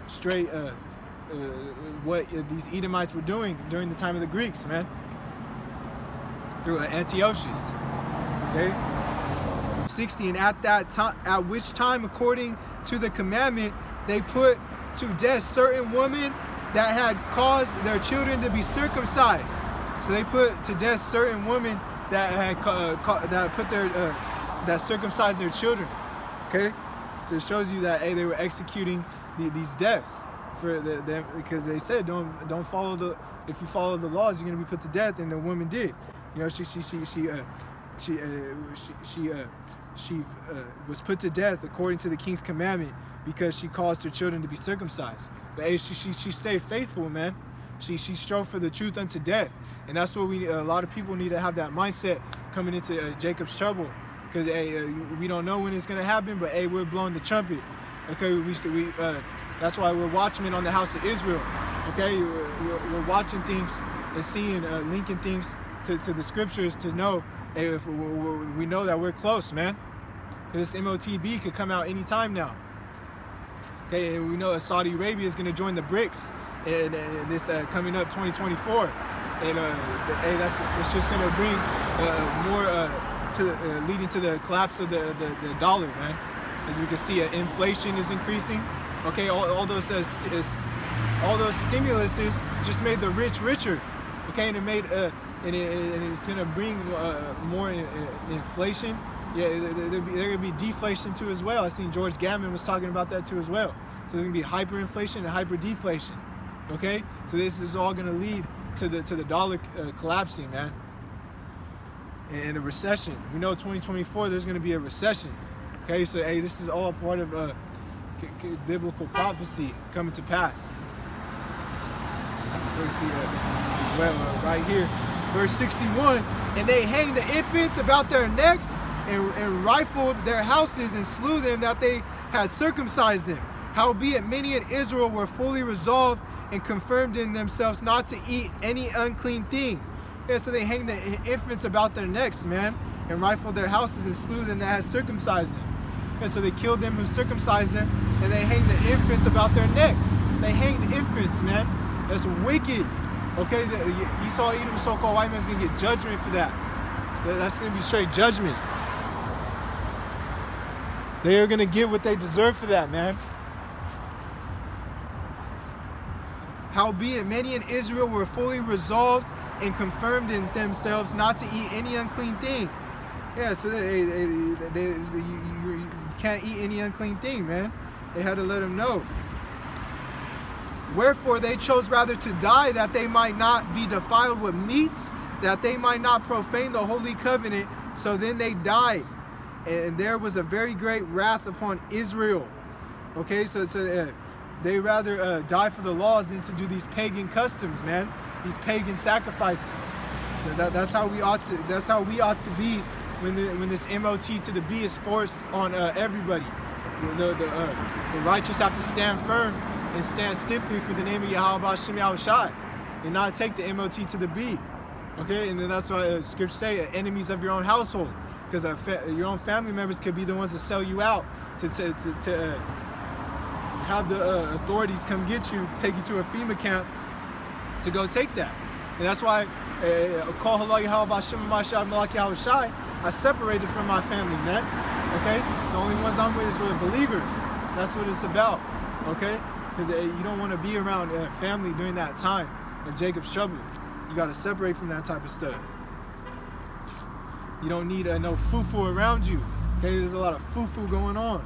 straight what these Edomites were doing during the time of the Greeks, man, through Antiochus. Okay. 60, and at that time, at which time, according to the commandment, they put to death certain women that had caused their children to be circumcised. So they put to death certain women that had that circumcised their children. Okay, so it shows you that they were executing these deaths for them, because they said don't follow the, if you follow the laws, you're gonna be put to death, and the woman did. You know, she was put to death according to the king's commandment because she caused her children to be circumcised. But hey, she stayed faithful, man. She strove for the truth unto death, and that's what a lot of people need to have that mindset coming into Jacob's trouble, because we don't know when it's gonna happen, but we're blowing the trumpet. Okay, that's why we're watchmen on the house of Israel. Okay, we're watching things and seeing, linking things to the scriptures to know if we know that we're close, man. This MOTB could come out anytime now. Okay, and we know Saudi Arabia is going to join the BRICS and this coming up 2024, and it's just going to bring more leading to the collapse of the dollar, man. As we can see, inflation is increasing. Okay, all those stimuluses just made the rich richer. Okay, and it made and it's going to bring more inflation. Yeah, there gonna be deflation too as well. I seen George Gammon was talking about that too as well. So there's gonna be hyperinflation and hyperdeflation. Okay, so this is all gonna lead to the dollar collapsing, man, and a recession. We know 2024 there's gonna be a recession. Okay, so this is all part of biblical prophecy coming to pass. So you see that as well right here, verse 61. And they hanged the infants about their necks, and rifled their houses, and slew them that they had circumcised them. Howbeit many in Israel were fully resolved and confirmed in themselves not to eat any unclean thing. Yeah, so they hanged the infants about their necks, man, and rifled their houses and slew them that had circumcised them. Yeah, so they killed them who circumcised them, and they hanged the infants about their necks. They hanged infants, man. That's wicked. Okay, Esau, Edom, so-called white man, is gonna get judgment for that. That's gonna be straight judgment. They are going to get what they deserve for that, man. Howbeit many in Israel were fully resolved and confirmed in themselves not to eat any unclean thing. Yeah, so you can't eat any unclean thing, man. They had to let them know. Wherefore they chose rather to die, that they might not be defiled with meats, that they might not profane the holy covenant. So then they died. And there was a very great wrath upon Israel. Okay, so they rather die for the laws than to do these pagan customs, man. These pagan sacrifices. That's how we ought to. That's how we ought to be when this MOT to the B is forced on everybody. The righteous have to stand firm and stand stiffly for the name of Yahweh Shem Yahushai, and not take the MOT to the B. Okay, and then that's why scripture say enemies of your own household, because your own family members could be the ones that sell you out to have the authorities come get you, to take you to a FEMA camp to go take that. And that's why call halal Yahweh Hashem Mashiach Malak Yahweh Shai, I separated from my family, man. Okay, the only ones I'm with is with believers. That's what it's about. Okay, because you don't want to be around family during that time of Jacob's trouble. You got to separate from that type of stuff. You don't need no foo-foo around you. Okay, there's a lot of foo-foo going on.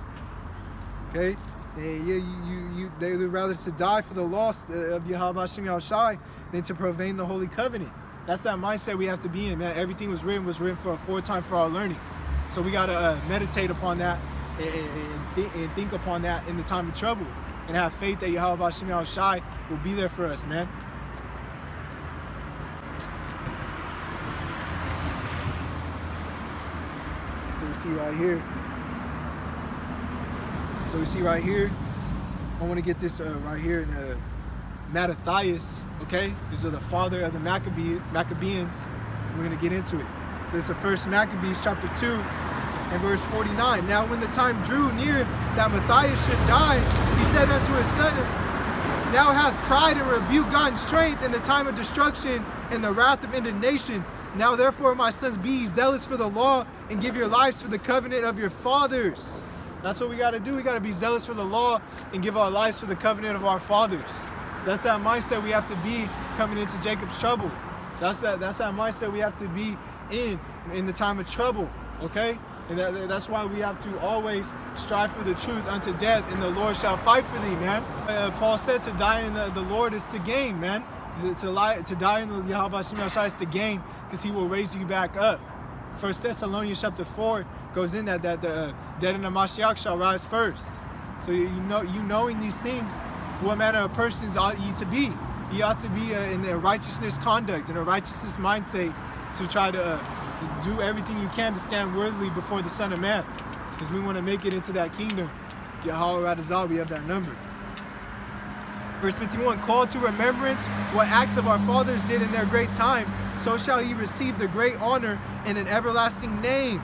Okay, and they would rather to die for the loss of Yahweh Hashem Yahweh Shai than to profane the holy covenant. That's that mindset we have to be in, man. Everything was written for a foretime for our learning. So we got to meditate upon that and think upon that in the time of trouble, and have faith that Yahweh Hashem Yahweh Shai will be there for us, man. So we see right here. I want to get this right here in Mattathias, okay? These are the father of the Maccabeans. We're going to get into it. So it's the first Maccabees chapter 2 and verse 49. Now when the time drew near that Matthias should die, he said unto his sons, Thou hath pride and rebuke gotten strength in the time of destruction and the wrath of indignation. Now therefore, my sons, be ye zealous for the law and give your lives for the covenant of your fathers. That's what we got to do. We got to be zealous for the law and give our lives for the covenant of our fathers. That's that mindset we have to be coming into Jacob's trouble. That's that mindset we have to be in the time of trouble, okay? And that's why we have to always strive for the truth unto death, and the Lord shall fight for thee, man. Paul said to die in the Lord is to gain, man. To die in the Yahweh Hashem Yahweh is to gain, because he will raise you back up. 1 Thessalonians chapter 4 goes in that the dead in the Mashiach shall rise first. So you knowing these things, what manner of persons ought ye to be? Ye ought to be in a righteousness conduct, in a righteousness mindset, to try to do everything you can to stand worthily before the Son of Man, because we want to make it into that kingdom. Yahweh Radazal, we have that number. Verse 51, call to remembrance what acts of our fathers did in their great time, so shall ye receive the great honor and an everlasting name.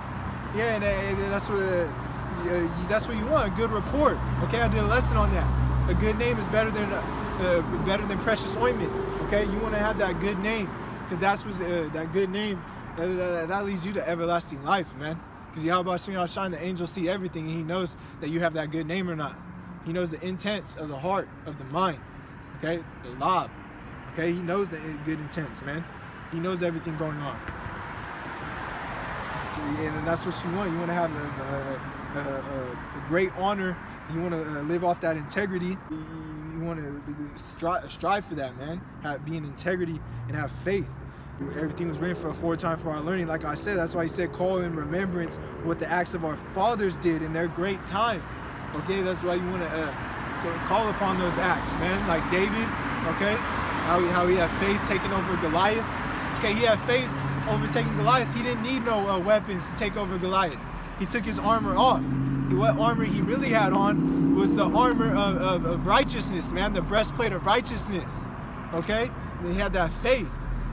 Yeah, and that's what you want, a good report. Okay, I did a lesson on that. A good name is better than precious ointment. Okay, you want to have that good name, because that's what that good name that leads you to everlasting life, man. Because Yahweh Shai, the angel see everything, and he knows that you have that good name or not. He knows the intents of the heart, of the mind. Okay, the lob. Okay, he knows the good intents, man. He knows everything going on. So, and that's what you want. You want to have a great honor. You want to live off that integrity. You want to strive for that, man. Be in integrity and have faith. Everything was written for a foretime for our learning. Like I said, that's why he said, call in remembrance what the acts of our fathers did in their great time. Okay, that's why you want to call upon those acts, man. Like David, okay, how he had faith taking over Goliath. Okay, he had faith overtaking Goliath. He didn't need no weapons to take over Goliath. He took his armor off. What armor he really had on was the armor of righteousness, man, the breastplate of righteousness. Okay, and he had that faith.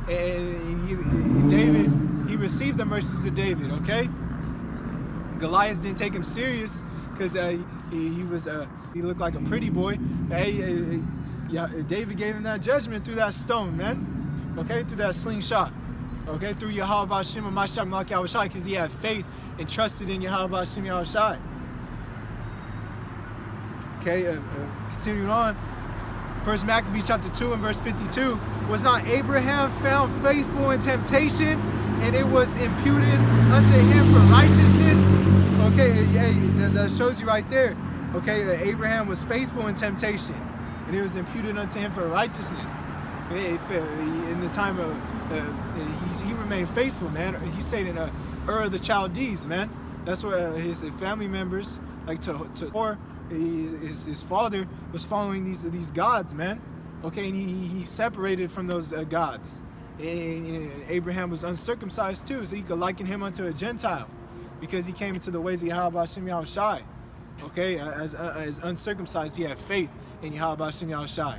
And David, he received the mercies of David, okay? Goliath didn't take him serious, because he looked like a pretty boy. David gave him that judgment through that stone, man. Okay, through that slingshot. Okay, through Yahweh Hashem Mashiach Malak Yahweh Shai, because he had faith and trusted in Yahweh Hashem Yahweh Shai. Okay, continuing on. 1 Maccabees chapter 2 and verse 52. Was not Abraham found faithful in temptation, and it was imputed unto him for righteousness? Okay, that shows you right there. Okay, that Abraham was faithful in temptation, and it was imputed unto him for righteousness. In the time of, he remained faithful, man. He stayed in Ur of the Chaldees, man. That's where his family members, like his father was following these gods, man. Okay, and he separated from those gods. And Abraham was uncircumcised too, so he could liken him unto a Gentile, because he came into the ways of Yahweh Hashem Yahweh Shai. Okay, as uncircumcised, he had faith in Yahweh Hashem Yahweh Shai.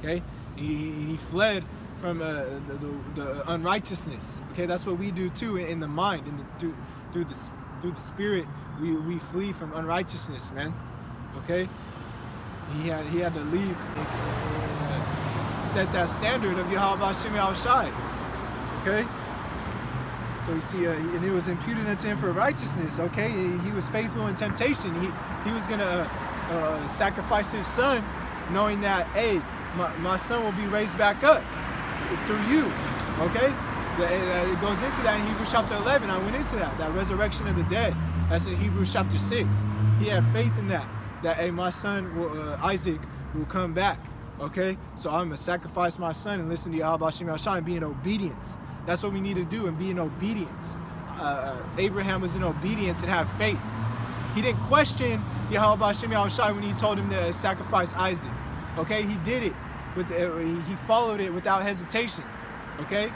Okay, he fled the unrighteousness. Okay, that's what we do too in the mind, through the spirit. We flee from unrighteousness, man. Okay, he had to leave and set that standard of Yahweh Hashem Yahushai. Okay. So you see, and it was imputed unto him for righteousness. Okay, he was faithful in temptation. He was gonna sacrifice his son, knowing that, hey, my son will be raised back up through you. Okay, it goes into that in Hebrews chapter 11. I went into that resurrection of the dead. That's in Hebrews chapter 6. He had faith in that hey, my son Isaac will come back. Okay, so I'm gonna sacrifice my son and listen to Yahweh Hashem Yahushai and be in obedience. That's what we need to do, and be in obedience. Abraham was in obedience and had faith. He didn't question Yahweh Hashem Yahushai when he told him to sacrifice Isaac. Okay, he did it. He followed it without hesitation. Okay,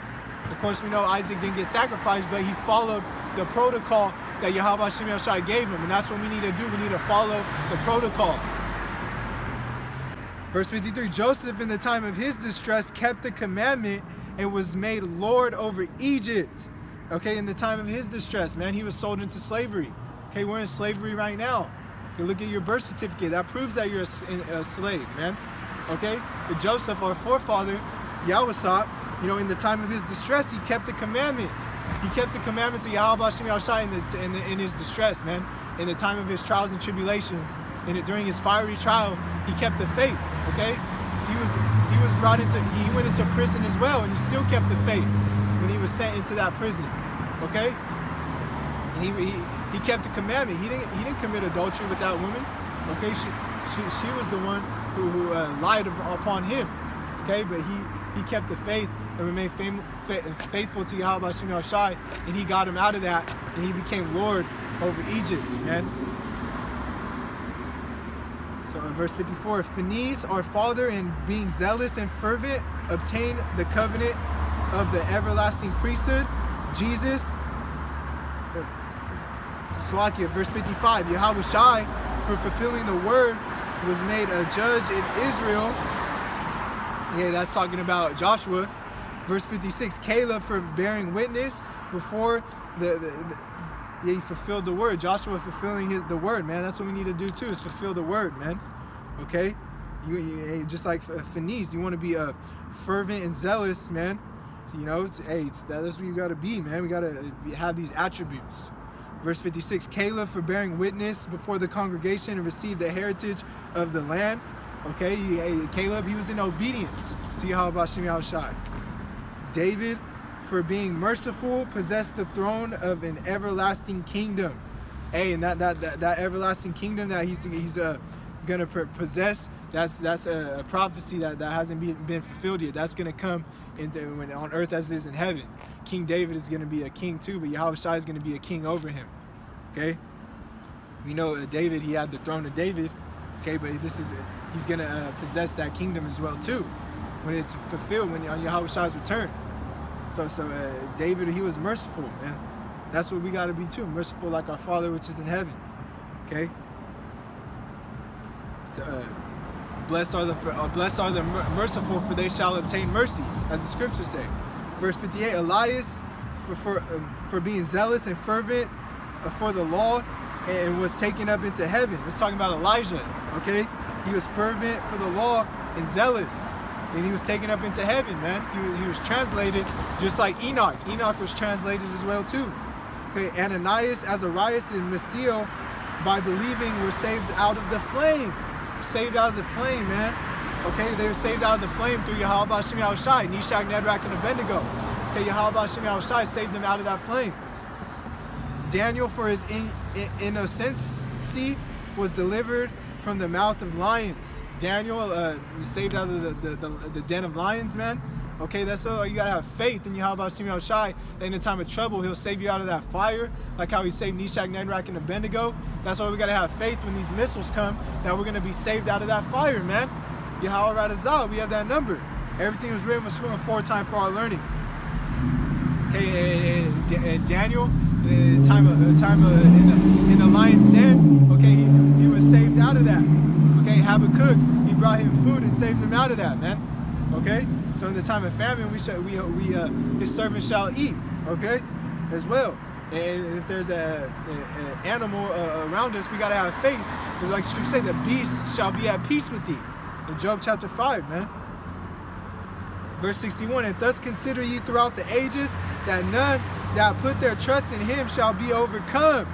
of course we know Isaac didn't get sacrificed, but he followed the protocol that Yahweh Hashem Yahushai gave him, and that's what we need to do. We need to follow the protocol. Verse 53, Joseph in the time of his distress kept the commandment and was made Lord over Egypt. Okay, in the time of his distress, man, he was sold into slavery. Okay, we're in slavery right now. Okay, look at your birth certificate. That proves that you're a slave, man. Okay, but Joseph, our forefather, Yahweh, in the time of his distress, he kept the commandment. He kept the commandments of Yahweh Hashem Yahushai in his distress, man. In the time of his trials and tribulations, during his fiery trial, he kept the faith. Okay, he was brought into. He went into prison as well, and he still kept the faith when he was sent into that prison. Okay, and he kept the commandment. He didn't commit adultery with that woman. Okay, she was the one who lied upon him. Okay, but he kept the faith and remained faithful to Yahweh Hashem Yahushai, and he got him out of that, and he became Lord over Egypt, man. So in verse 54, Phinehas, our father, in being zealous and fervent, obtained the covenant of the everlasting priesthood. Jesus, Slakia, verse 55, Yahweh Shai, for fulfilling the word, was made a judge in Israel. Yeah, that's talking about Joshua. Verse 56, Caleb, for bearing witness before he fulfilled the word. Joshua fulfilling the word, man. That's what we need to do too, is fulfill the word, man. Okay? You just like Phinehas, you want to be a fervent and zealous, man. That's what you got to be, man. We got to have these attributes. Verse 56, Caleb, for bearing witness before the congregation and received the heritage of the land. Okay, Caleb, he was in obedience to Yahweh Hashem Yahushai. David, for being merciful, possessed the throne of an everlasting kingdom. And that everlasting kingdom that he's gonna possess, that's a prophecy that hasn't been fulfilled yet. That's gonna come on earth as it is in heaven. King David is gonna be a king too, but Yahweh Shai is gonna be a king over him. Okay, David, he had the throne of David. Okay, but he's gonna possess that kingdom as well too, when it's fulfilled, on Yahweh Shai's return. So David, he was merciful, man. That's what we got to be too, merciful like our Father which is in heaven. Okay. So blessed are the merciful, for they shall obtain mercy, as the scriptures say. Verse 58, Elias, for being zealous and fervent for the law, and was taken up into heaven. It's talking about Elijah. Okay, he was fervent for the law and zealous, and he was taken up into heaven, man. He was translated just like Enoch. Enoch was translated as well too. Okay, Ananias, Azarias, and Misael, by believing, were saved out of the flame. Saved out of the flame, man. Okay, they were saved out of the flame through Yahweh Hashem Yahushai, Nishak, Nedrach, and Abednego. Okay, Yahweh Hashem Yahushai saved them out of that flame. Daniel, for his innocency, was delivered from the mouth of lions. Daniel saved out of the den of lions, man. Okay, that's all. You gotta have faith in Yahweh Hashem Yahushai that in the time of trouble, he'll save you out of that fire, like how he saved Nishak, Nedrach, and Abednego. That's why we gotta have faith when these missiles come, that we're gonna be saved out of that fire, man. Yahweh Radazal, we have that number. Everything was written was aforetime for our learning. Okay, and Daniel, in the lion's den, okay, he was saved out of that. Okay, Habakkuk, he brought him food and saved him out of that, man. Okay. So in the time of famine, his servants shall eat, okay, as well. And if there's an animal around us, we gotta have faith. Because like Scripture say, the beast shall be at peace with thee. In Job chapter 5, man. Verse 61, and thus consider ye throughout the ages that none that put their trust in him shall be overcome.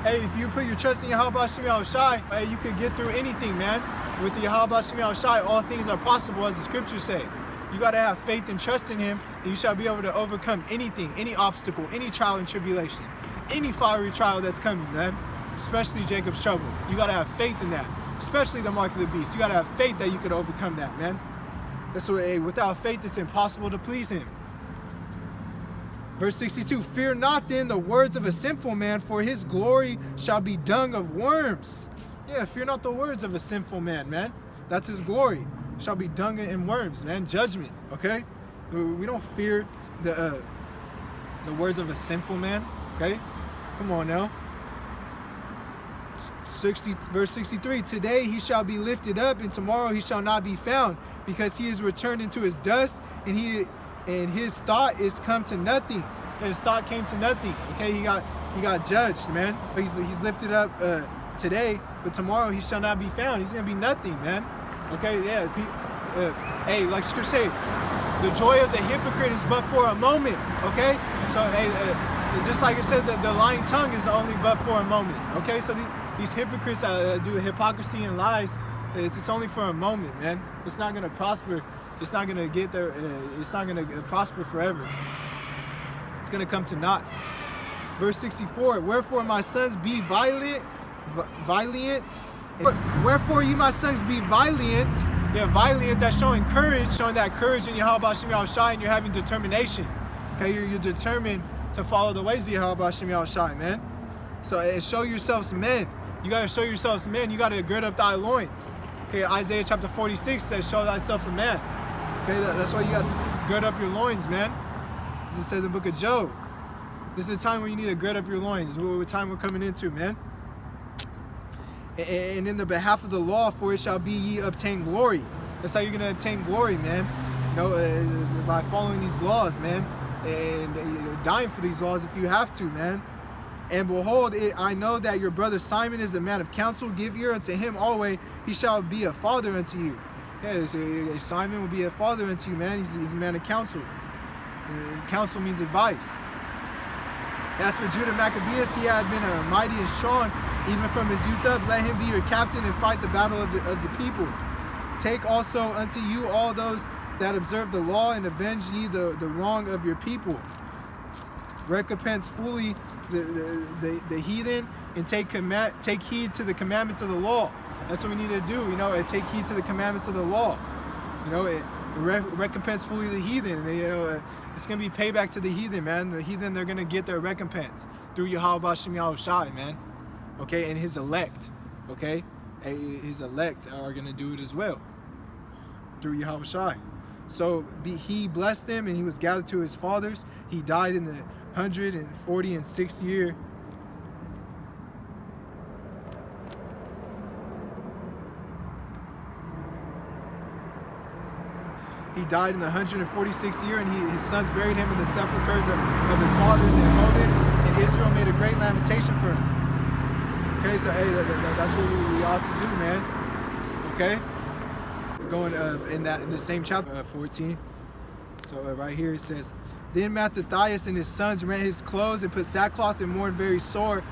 Hey, if you put your trust in Yahweh Shem Yahushai, hey, you can get through anything, man. With the Yahweh Shem Yahushai, all things are possible, as the Scriptures say. You got to have faith and trust in him, and you shall be able to overcome anything, any obstacle, any trial and tribulation, any fiery trial that's coming, man. Especially Jacob's trouble. You got to have faith in that. Especially the mark of the beast. You got to have faith that you could overcome that, man. That's what, hey, without faith, it's impossible to please him. Verse 62, fear not then the words of a sinful man, for his glory shall be dung of worms. Yeah, fear not the words of a sinful man. That's his glory. Shall be dung and worms, man. Judgment, okay? We don't fear the words of a sinful man, okay? Come on now. Verse 63, today he shall be lifted up, and tomorrow he shall not be found, because he is returned into his dust, and his thought is come to nothing. His thought came to nothing. Okay, he got judged, man. He's lifted up today, but tomorrow he shall not be found. He's gonna be nothing, man. Okay, yeah. Hey, like Scripture say, the joy of the hypocrite is but for a moment. Okay, so hey, just like it says that the lying tongue is only but for a moment. Okay, so these hypocrites do hypocrisy and lies. It's only for a moment, man. It's not gonna prosper. It's not gonna get there. It's not gonna prosper forever. It's gonna come to naught. Verse 64. Wherefore, my sons, be valiant. Wherefore, you, my sons, be valiant. Yeah, valiant. That's showing courage, showing that courage in Yahweh Shem Yahushai, and you're having determination. Okay, you're determined to follow the ways of Yahweh Shem Yahushai, man. So show yourselves men. You gotta show yourselves men. You gotta gird up thy loins. Okay, Isaiah chapter 46 says, show thyself a man. Okay, that's why you gotta gird up your loins, man. This says in the book of Job. This is a time where you need to gird up your loins. This is what time we're coming into, man. And in the behalf of the law, for it shall be ye obtain glory. That's how you're gonna obtain glory, man. You know, by following these laws, man, and dying for these laws if you have to, man. And behold, I know that your brother Simon is a man of counsel. Give ear unto him always. He shall be a father unto you. Yeah, Simon will be a father unto you, man. He's a man of counsel. Counsel means advice. As for Judah Maccabeus, he had been mighty and strong, even from his youth up. Let him be your captain and fight the battle of the people. Take also unto you all those that observe the law, and avenge ye the wrong of your people. Recompense fully the heathen, and take heed to the commandments of the law. That's what we need to do, you know, and take heed to the commandments of the law. You know, recompense fully the heathen. You know, it's gonna be payback to the heathen, man. The heathen, they're gonna get their recompense through Yahweh Shem Yahushai, man. Okay, and his elect. Okay, his elect are gonna do it as well through Yahushai. So he blessed them, and he was gathered to his fathers. He died in the 146th year. He died in the 146th year, and his sons buried him in the sepulchres of his fathers in F.O.D, and Israel made a great lamentation for him. Okay, so hey, that's what we ought to do, man. Okay, we're going in the same chapter 14. So right here it says, then Mattathias and his sons rent his clothes and put sackcloth and mourned very sore.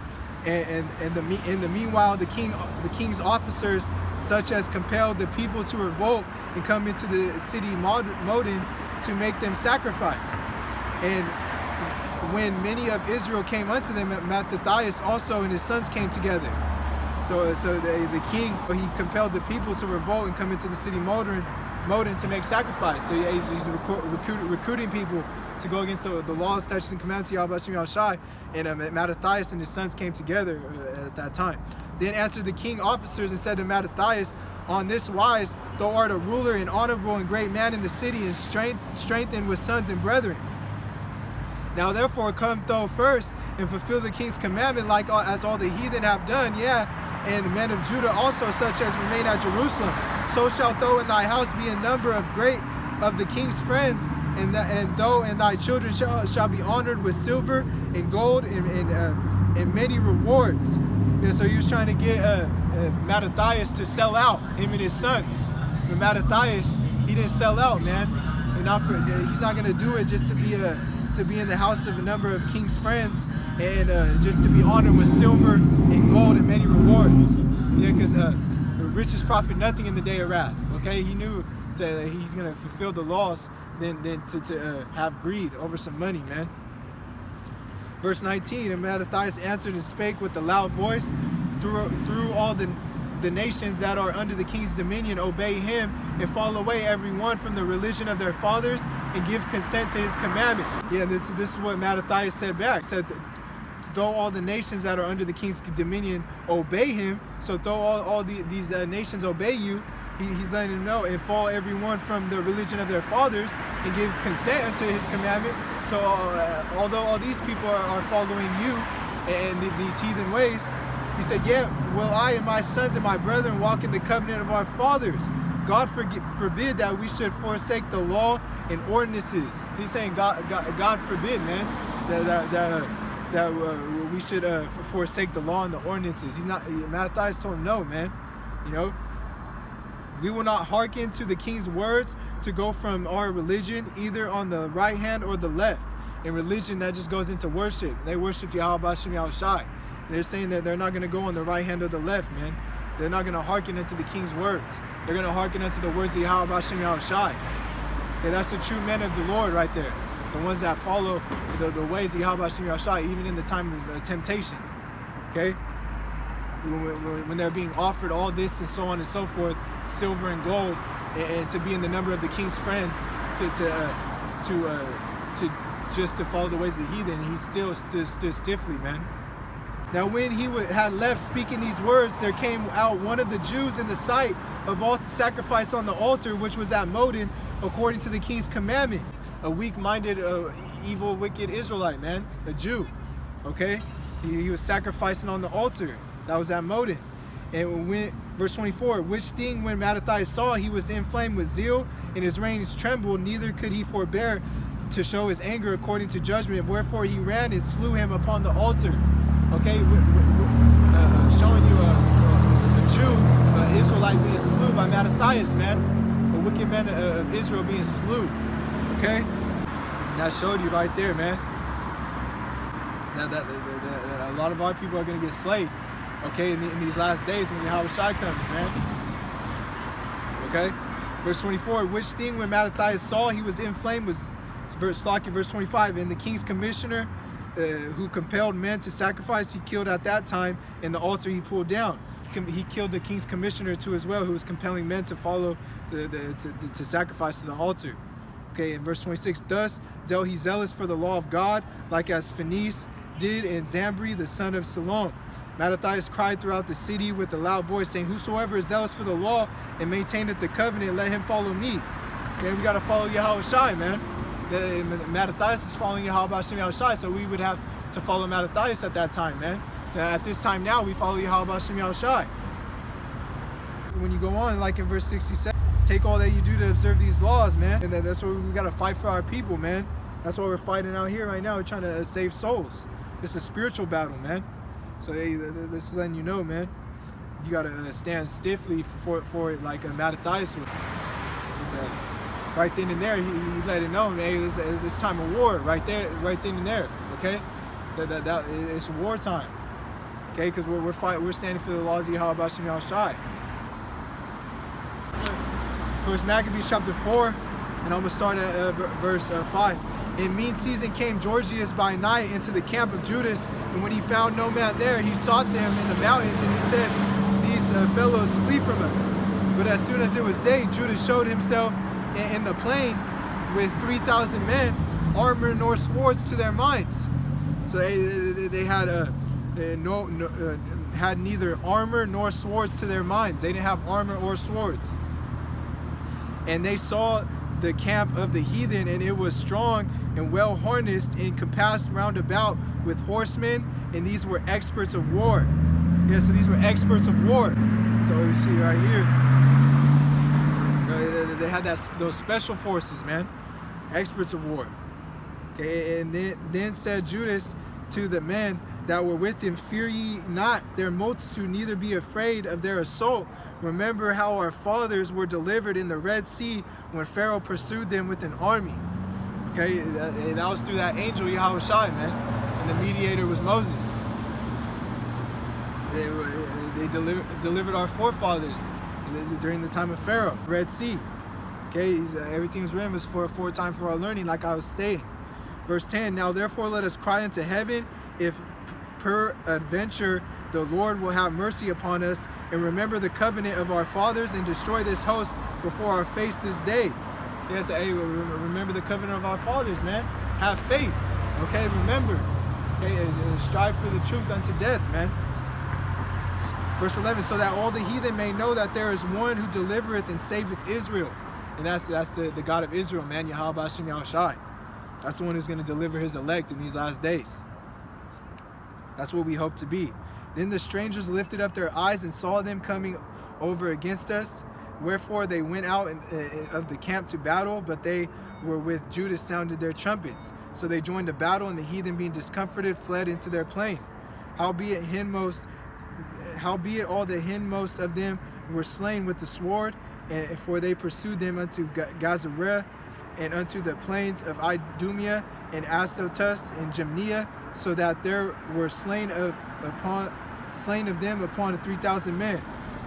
And in the meanwhile, the king's officers, such as compelled the people to revolt and come into the city Modin to make them sacrifice. And when many of Israel came unto them, Mattathias also and his sons came together. So the king, he compelled the people to revolt and come into the city Modin to make sacrifice. So yeah, he's recruiting people to go against the laws, statutes, and commandments of Yahweh Shem Yahushai. And Mattathias and his sons came together at that time. Then answered the king officers and said to Mattathias, on this wise, thou art a ruler and honorable and great man in the city, and strengthened with sons and brethren. Now therefore come thou first and fulfill the king's commandment, like as all the heathen have done, and the men of Judah also, such as remain at Jerusalem. So shalt thou in thy house be a number of great of the king's friends, and thy children shall be honored with silver and gold and many rewards. Yeah, so he was trying to get Mattathias to sell out, him and his sons. But Mattathias, he didn't sell out, man. He's not gonna do it just to be in the house of a number of king's friends and just to be honored with silver and gold and many rewards. Yeah, because the riches profit nothing in the day of wrath. Okay, he knew that he's gonna fulfill the laws than to have greed over some money, man. Verse 19, and Mattathias answered and spake with a loud voice, through all the nations that are under the king's dominion obey him and fall away every one from the religion of their fathers and give consent to his commandment. Yeah, this is what Mattathias said back. Said, though all the nations that are under the king's dominion obey him, so though all these nations obey you, he's letting them know, and fall every one from the religion of their fathers and give consent unto his commandment. So although all these people are following you and these heathen ways, he said, yet will I and my sons and my brethren walk in the covenant of our fathers. God forbid that we should forsake the law and ordinances. He's saying God forbid, man, that we should forsake the law and the ordinances. Mattathias told him, no, man. You know, we will not hearken to the king's words to go from our religion either on the right hand or the left. In religion, that just goes into worship. They worship Yahweh B'Shem Yahushai. They're saying that they're not going to go on the right hand or the left, man. They're not going to hearken unto the king's words. They're going to hearken unto the words of Yahweh B'Shem Yahushai. Okay, that's the true men of the Lord right there. The ones that follow the ways of Yahweh B'Shem Yahushai, even in the time of temptation. Okay? When they're being offered all this and so on and so forth, silver and gold, and to be in the number of the king's friends, to just to follow the ways of the heathen, he still stood stiffly, man. Now when he had left speaking these words, there came out one of the Jews in the sight of all to sacrifice on the altar, which was at Modin, according to the king's commandment. A weak-minded, evil, wicked Israelite, man, a Jew, okay? He was sacrificing on the altar. That was at Modin. And when, verse 24, which thing when Mattathias saw, he was inflamed with zeal, and his reins trembled, neither could he forbear to show his anger according to judgment. Wherefore he ran and slew him upon the altar. Okay, showing you a Jew, an Israelite being slew by Mattathias, man. A wicked man of Israel being slew. Okay? That showed you right there, man. That a lot of our people are going to get slayed. Okay, in these last days when Yahweh Shai comes, man. Okay? Verse 24, which thing when Mattathias saw, he was inflamed with, verse 25, and the king's commissioner who compelled men to sacrifice, he killed at that time, and the altar he pulled down. He killed the king's commissioner too as well, who was compelling men to follow, to sacrifice to the altar. Okay, in verse 26, thus dealt he zealous for the law of God, like as Phinehas did in Zambri, the son of Salom. Mattathias cried throughout the city with a loud voice, saying, whosoever is zealous for the law and maintaineth the covenant, let him follow me. Okay, we got to follow Yahweh Shai, man. Mattathias is following Yahweh B'Shem Yahushai, so we would have to follow Mattathias at that time, man. At this time now, we follow Yahweh B'Shem Yahushai. When you go on, like in verse 67, take all that you do to observe these laws, man. And that's what we got to fight for our people, man. That's why we're fighting out here right now. We're trying to save souls. It's a spiritual battle, man. So hey, this is letting you know, man. You got to stand stiffly for it like Mattathias would. Right then and there, he let it know, hey, it's time of war, right there, right then and there, okay? That it's wartime, okay? Because we're standing for the laws of Yahweh B'Shem Yahushai. First Maccabees chapter 4, and I'm gonna start at verse 5. In mean season came Georgius by night into the camp of Judas, and when he found no man there, he sought them in the mountains, and he said, these fellows flee from us. But as soon as it was day, Judas showed himself in the plain with 3,000 men, armor nor swords to their minds. So they had had neither armor nor swords to their minds. They didn't have armor or swords. And they saw the camp of the heathen, and it was strong and well harnessed and compassed round about with horsemen, and these were experts of war. Yeah, so these were experts of war. So you see right here, they had those special forces, man, experts of war. Okay, and then said Judas to the men that were with him, fear ye not their multitude, neither be afraid of their assault. Remember how our fathers were delivered in the Red Sea when Pharaoh pursued them with an army. Okay, that was through that angel Yahushua, man, and the mediator was Moses. They delivered our forefathers during the time of Pharaoh, Red Sea. Okay, everything's written was for a time for our learning, like I was stating. Verse 10, now therefore let us cry unto heaven, if peradventure the Lord will have mercy upon us, and remember the covenant of our fathers, and destroy this host before our face this day. Yes, hey, remember the covenant of our fathers, man. Have faith, okay, remember. Okay, and strive for the truth unto death, man. Verse 11, so that all the heathen may know that there is one who delivereth and saveth Israel. And that's the God of Israel, man, Yahweh Hashem Yahushai. That's the one who's going to deliver his elect in these last days. That's what we hope to be. Then the strangers lifted up their eyes and saw them coming over against us. Wherefore they went out of the camp to battle, but they were with Judas sounded their trumpets. So they joined the battle, and the heathen being discomforted fled into their plain. Howbeit all the hindmost of them were slain with the sword, for they pursued them unto Gazareh, and unto the plains of Idumea and Azotus and Gemnea, so that there were slain of them upon 3,000 men.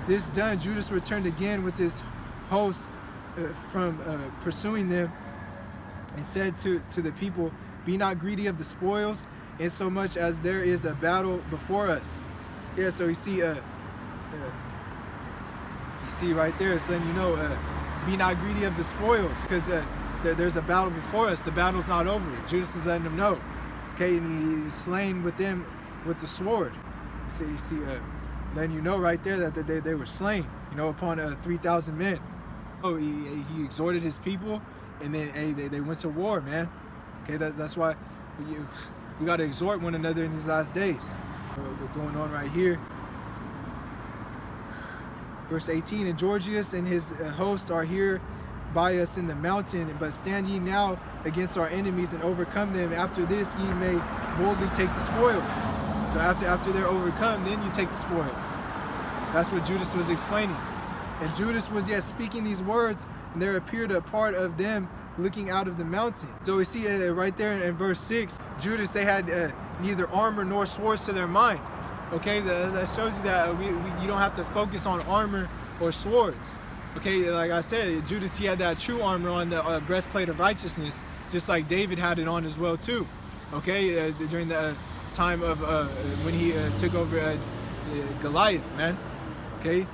This done, Judas returned again with his host from pursuing them, and said to the people, be not greedy of the spoils, insomuch as there is a battle before us. Yeah, so you see right there, it's letting you know, be not greedy of the spoils, because there's a battle before us. The battle's not over. Judas is letting them know. Okay, and he's slain with them with the sword. So you see, letting you know right there that they were slain, upon 3,000 men. Oh, he exhorted his people, and then they went to war, man. Okay, that's why we got to exhort one another in these last days. Going on right here. Verse 18, and Gorgias and his host are here by us in the mountain, but stand ye now against our enemies and overcome them. After this ye may boldly take the spoils. So after they're overcome, then you take the spoils. That's what Judas was explaining. And Judas was yet speaking these words, and there appeared a part of them looking out of the mountain. So we see right there in verse 6, Judas, they had neither armor nor swords to their mind. Okay, that shows you that you don't have to focus on armor or swords. Okay, like I said, Judas, he had that true armor on, the breastplate of righteousness, just like David had it on as well too. Okay, during the time of when he took over Goliath, man. Okay,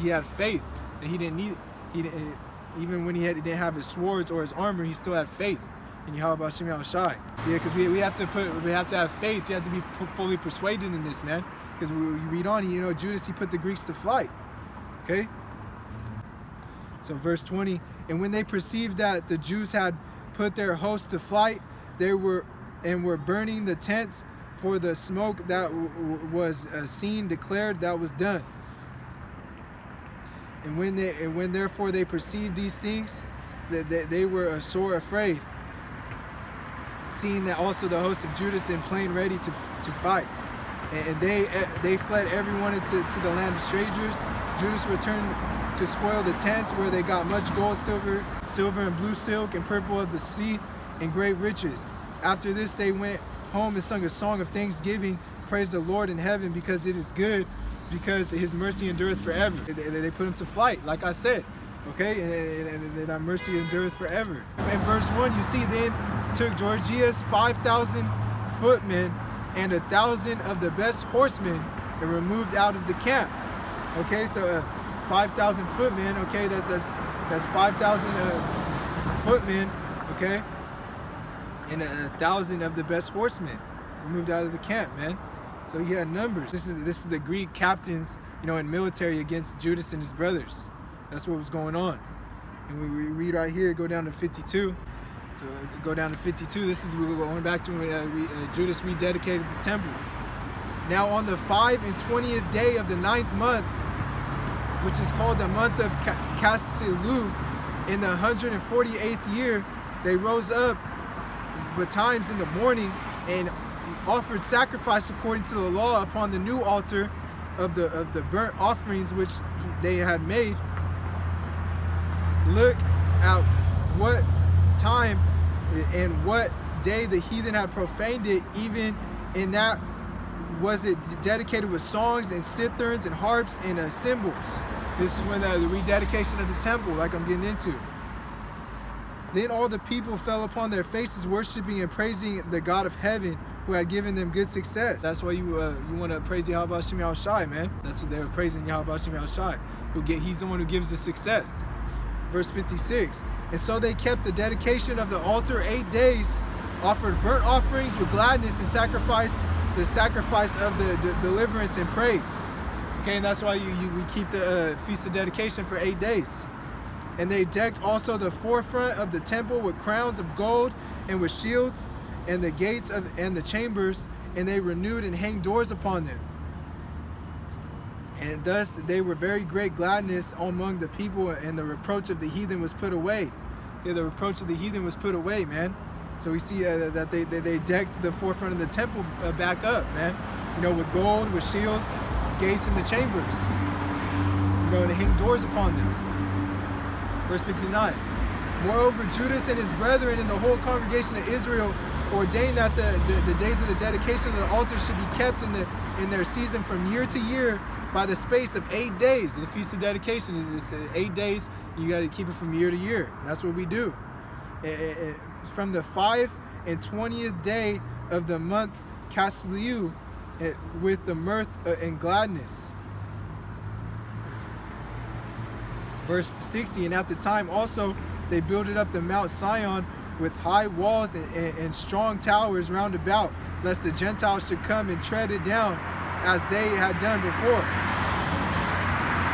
he had faith, and he didn't need even when he didn't have his swords or his armor, he still had faith in Yahweh Hashem Yahushai. Yeah, because we have to have faith. You have to be fully persuaded in this, man. Because we read on, Judas, he put the Greeks to flight. Okay. So verse 20, and when they perceived that the Jews had put their host to flight, they were burning the tents, for the smoke that was seen declared that was done. And when therefore they perceived these things, they were sore afraid, seeing that also the host of Judas in plain ready to fight. And they fled everyone into the land of strangers. Judas returned to spoil the tents, where they got much gold, silver and blue silk, and purple of the sea, and great riches. After this they went home and sung a song of thanksgiving, praised the Lord in heaven, because it is good, because his mercy endureth forever. They put him to flight, like I said. Okay, and that mercy endureth forever. In verse 1, you see, then took Gorgias 5,000 footmen and 1,000 of the best horsemen, and removed out of the camp. Okay, so 5,000 footmen. Okay, that's 5,000 footmen. Okay, and 1,000 of the best horsemen removed out of the camp, man. So he had numbers. This is the Greek captains, in military against Judas and his brothers. That's what was going on. And we read right here, go down to 52. So go down to 52. This is, we're going back to when Judas rededicated the temple. Now on the 25th day of the 9th month, which is called the month of Cassilu, In the 148th year, they rose up betimes in the morning and offered sacrifice according to the law upon the new altar of the burnt offerings which they had made. Look at what time and what day the heathen had profaned it, even in that was it dedicated with songs and citherns and harps and cymbals. This is when the rededication of the temple, like I'm getting into. Then all the people fell upon their faces, worshiping and praising the God of heaven, who had given them good success. That's why you want to praise Yahweh Shem Yahushai, man. That's what they were praising, Yahweh Shem Yahushai. He's the one who gives the success. Verse 56. And so they kept the dedication of the altar 8 days, offered burnt offerings with gladness, and sacrificed the sacrifice of the deliverance and praise. Okay, and that's why we keep the Feast of Dedication for 8 days. And they decked also the forefront of the temple with crowns of gold and with shields, and the gates and the chambers, and they renewed and hanged doors upon them. And thus they were very great gladness among the people, and the reproach of the heathen was put away. Yeah, the reproach of the heathen was put away, man. So we see that they decked the forefront of the temple back up, man. With gold, with shields, gates, and the chambers. And they hang doors upon them. Verse 59. Moreover, Judas and his brethren and the whole congregation of Israel ordained that the days of the dedication of the altar should be kept in their season from year to year by the space of 8 days. The Feast of Dedication is 8 days. You got to keep it from year to year. That's what we do. From the 25th day of the month Casliu, with the mirth and gladness. Verse 60. And at the time also they builded up the Mount Sion with high walls and strong towers round about, lest the Gentiles should come and tread it down as they had done before.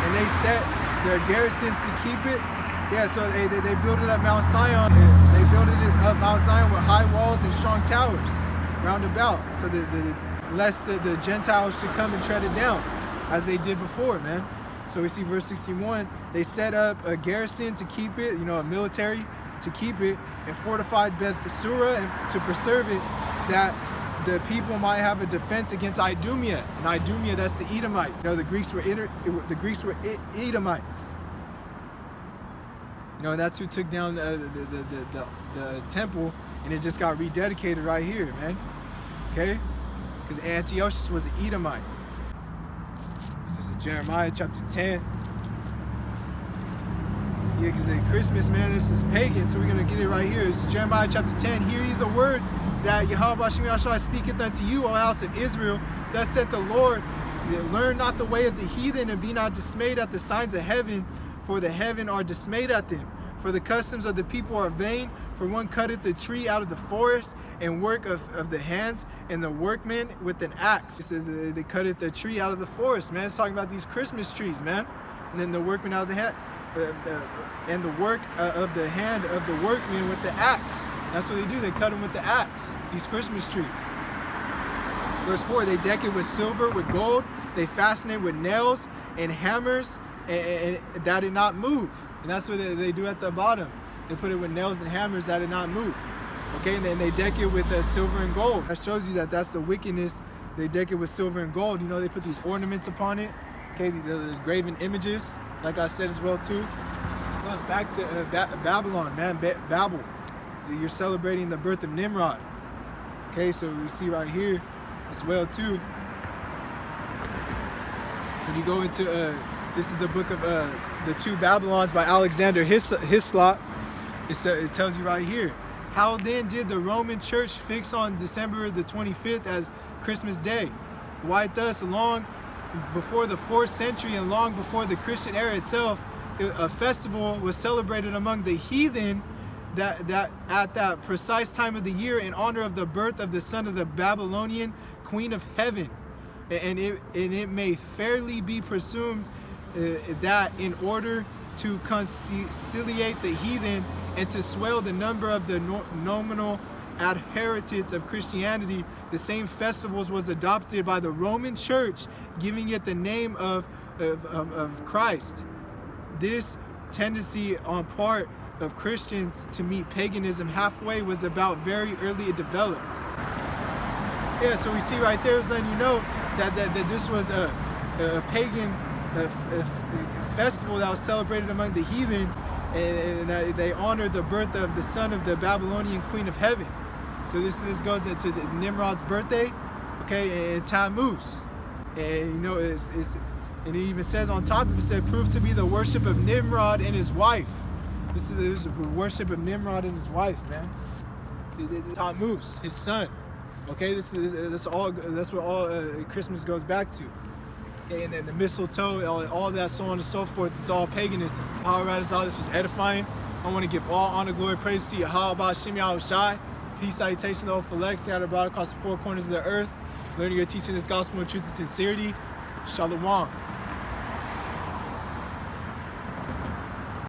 And they set their garrisons to keep it. Yeah, so they built it up Mount Sion. They built it up Mount Zion with high walls and strong towers round about, so lest the Gentiles should come and tread it down as they did before, man. So we see verse 61, they set up a garrison to keep it, a military to keep it, and fortified Beth Surah and to preserve it, that the people might have a defense against Idumea. And Idumea, that's the Edomites. The Greeks were Edomites. And that's who took down the temple, and it just got rededicated right here, man. Okay? Because Antiochus was an Edomite. This is Jeremiah chapter 10. Yeah, because at Christmas, man, this is pagan, so we're going to get it right here. It's Jeremiah chapter 10. Hear ye the word that Yahweh Shem Yahushua speaketh unto you, O house of Israel. Thus saith the Lord, learn not the way of the heathen, and be not dismayed at the signs of heaven, for the heaven are dismayed at them. For the customs of the people are vain, for one cutteth the tree out of the forest, and work of the hands, and the workmen with an axe. It says they cutteth the tree out of the forest, man. It's talking about these Christmas trees, man. And then the workmen out of the hand, and the work of the hand of the workmen with the axe. That's what they do. They cut them with the axe, these Christmas trees. Verse 4, they deck it with silver, with gold. They fasten it with nails and hammers, and that it not move. And that's what they do at the bottom. They put it with nails and hammers that it not move. Okay, and then they deck it with silver and gold. That shows you that that's the wickedness. They deck it with silver and gold. They put these ornaments upon it. Okay, there's graven images, like I said as well too. It goes back to Babylon, man. Babel. So you're celebrating the birth of Nimrod. Okay, so we see right here as well too. When you go into this is the book of the Two Babylons by Alexander Hislop. It tells you right here. How then did the Roman Church fix on December the 25th as Christmas Day? Why thus, long before the 4th century and long before the Christian era itself, a festival was celebrated among the heathen that at that precise time of the year in honor of the birth of the son of the Babylonian queen of heaven. And it may fairly be presumed that in order to conciliate the heathen and to swell the number of the nominal adherents of Christianity, the same festivals was adopted by the Roman Church, giving it the name of Christ. This tendency on part of Christians to meet paganism halfway was about very early it developed. Yeah, so we see right there is letting you know that this was a pagan festival that was celebrated among the heathen, and they honored the birth of the son of the Babylonian queen of heaven. So this goes into Nimrod's birthday, okay, and Tammuz. And you know, and it even says on top of it, said, proved to be the worship of Nimrod and his wife. This is the worship of Nimrod and his wife, man. Tammuz, his son. Okay, that's what all Christmas goes back to. Okay, and then the mistletoe, all that, so on and so forth, it's all paganism. However, all this was edifying. I want to give all honor, glory, praise to Yahweh Shem Yahushai. Peace, salutation, the Ophel X, scattered abroad across the four corners of the earth. Learning and teaching this gospel in truth and sincerity. Shalom.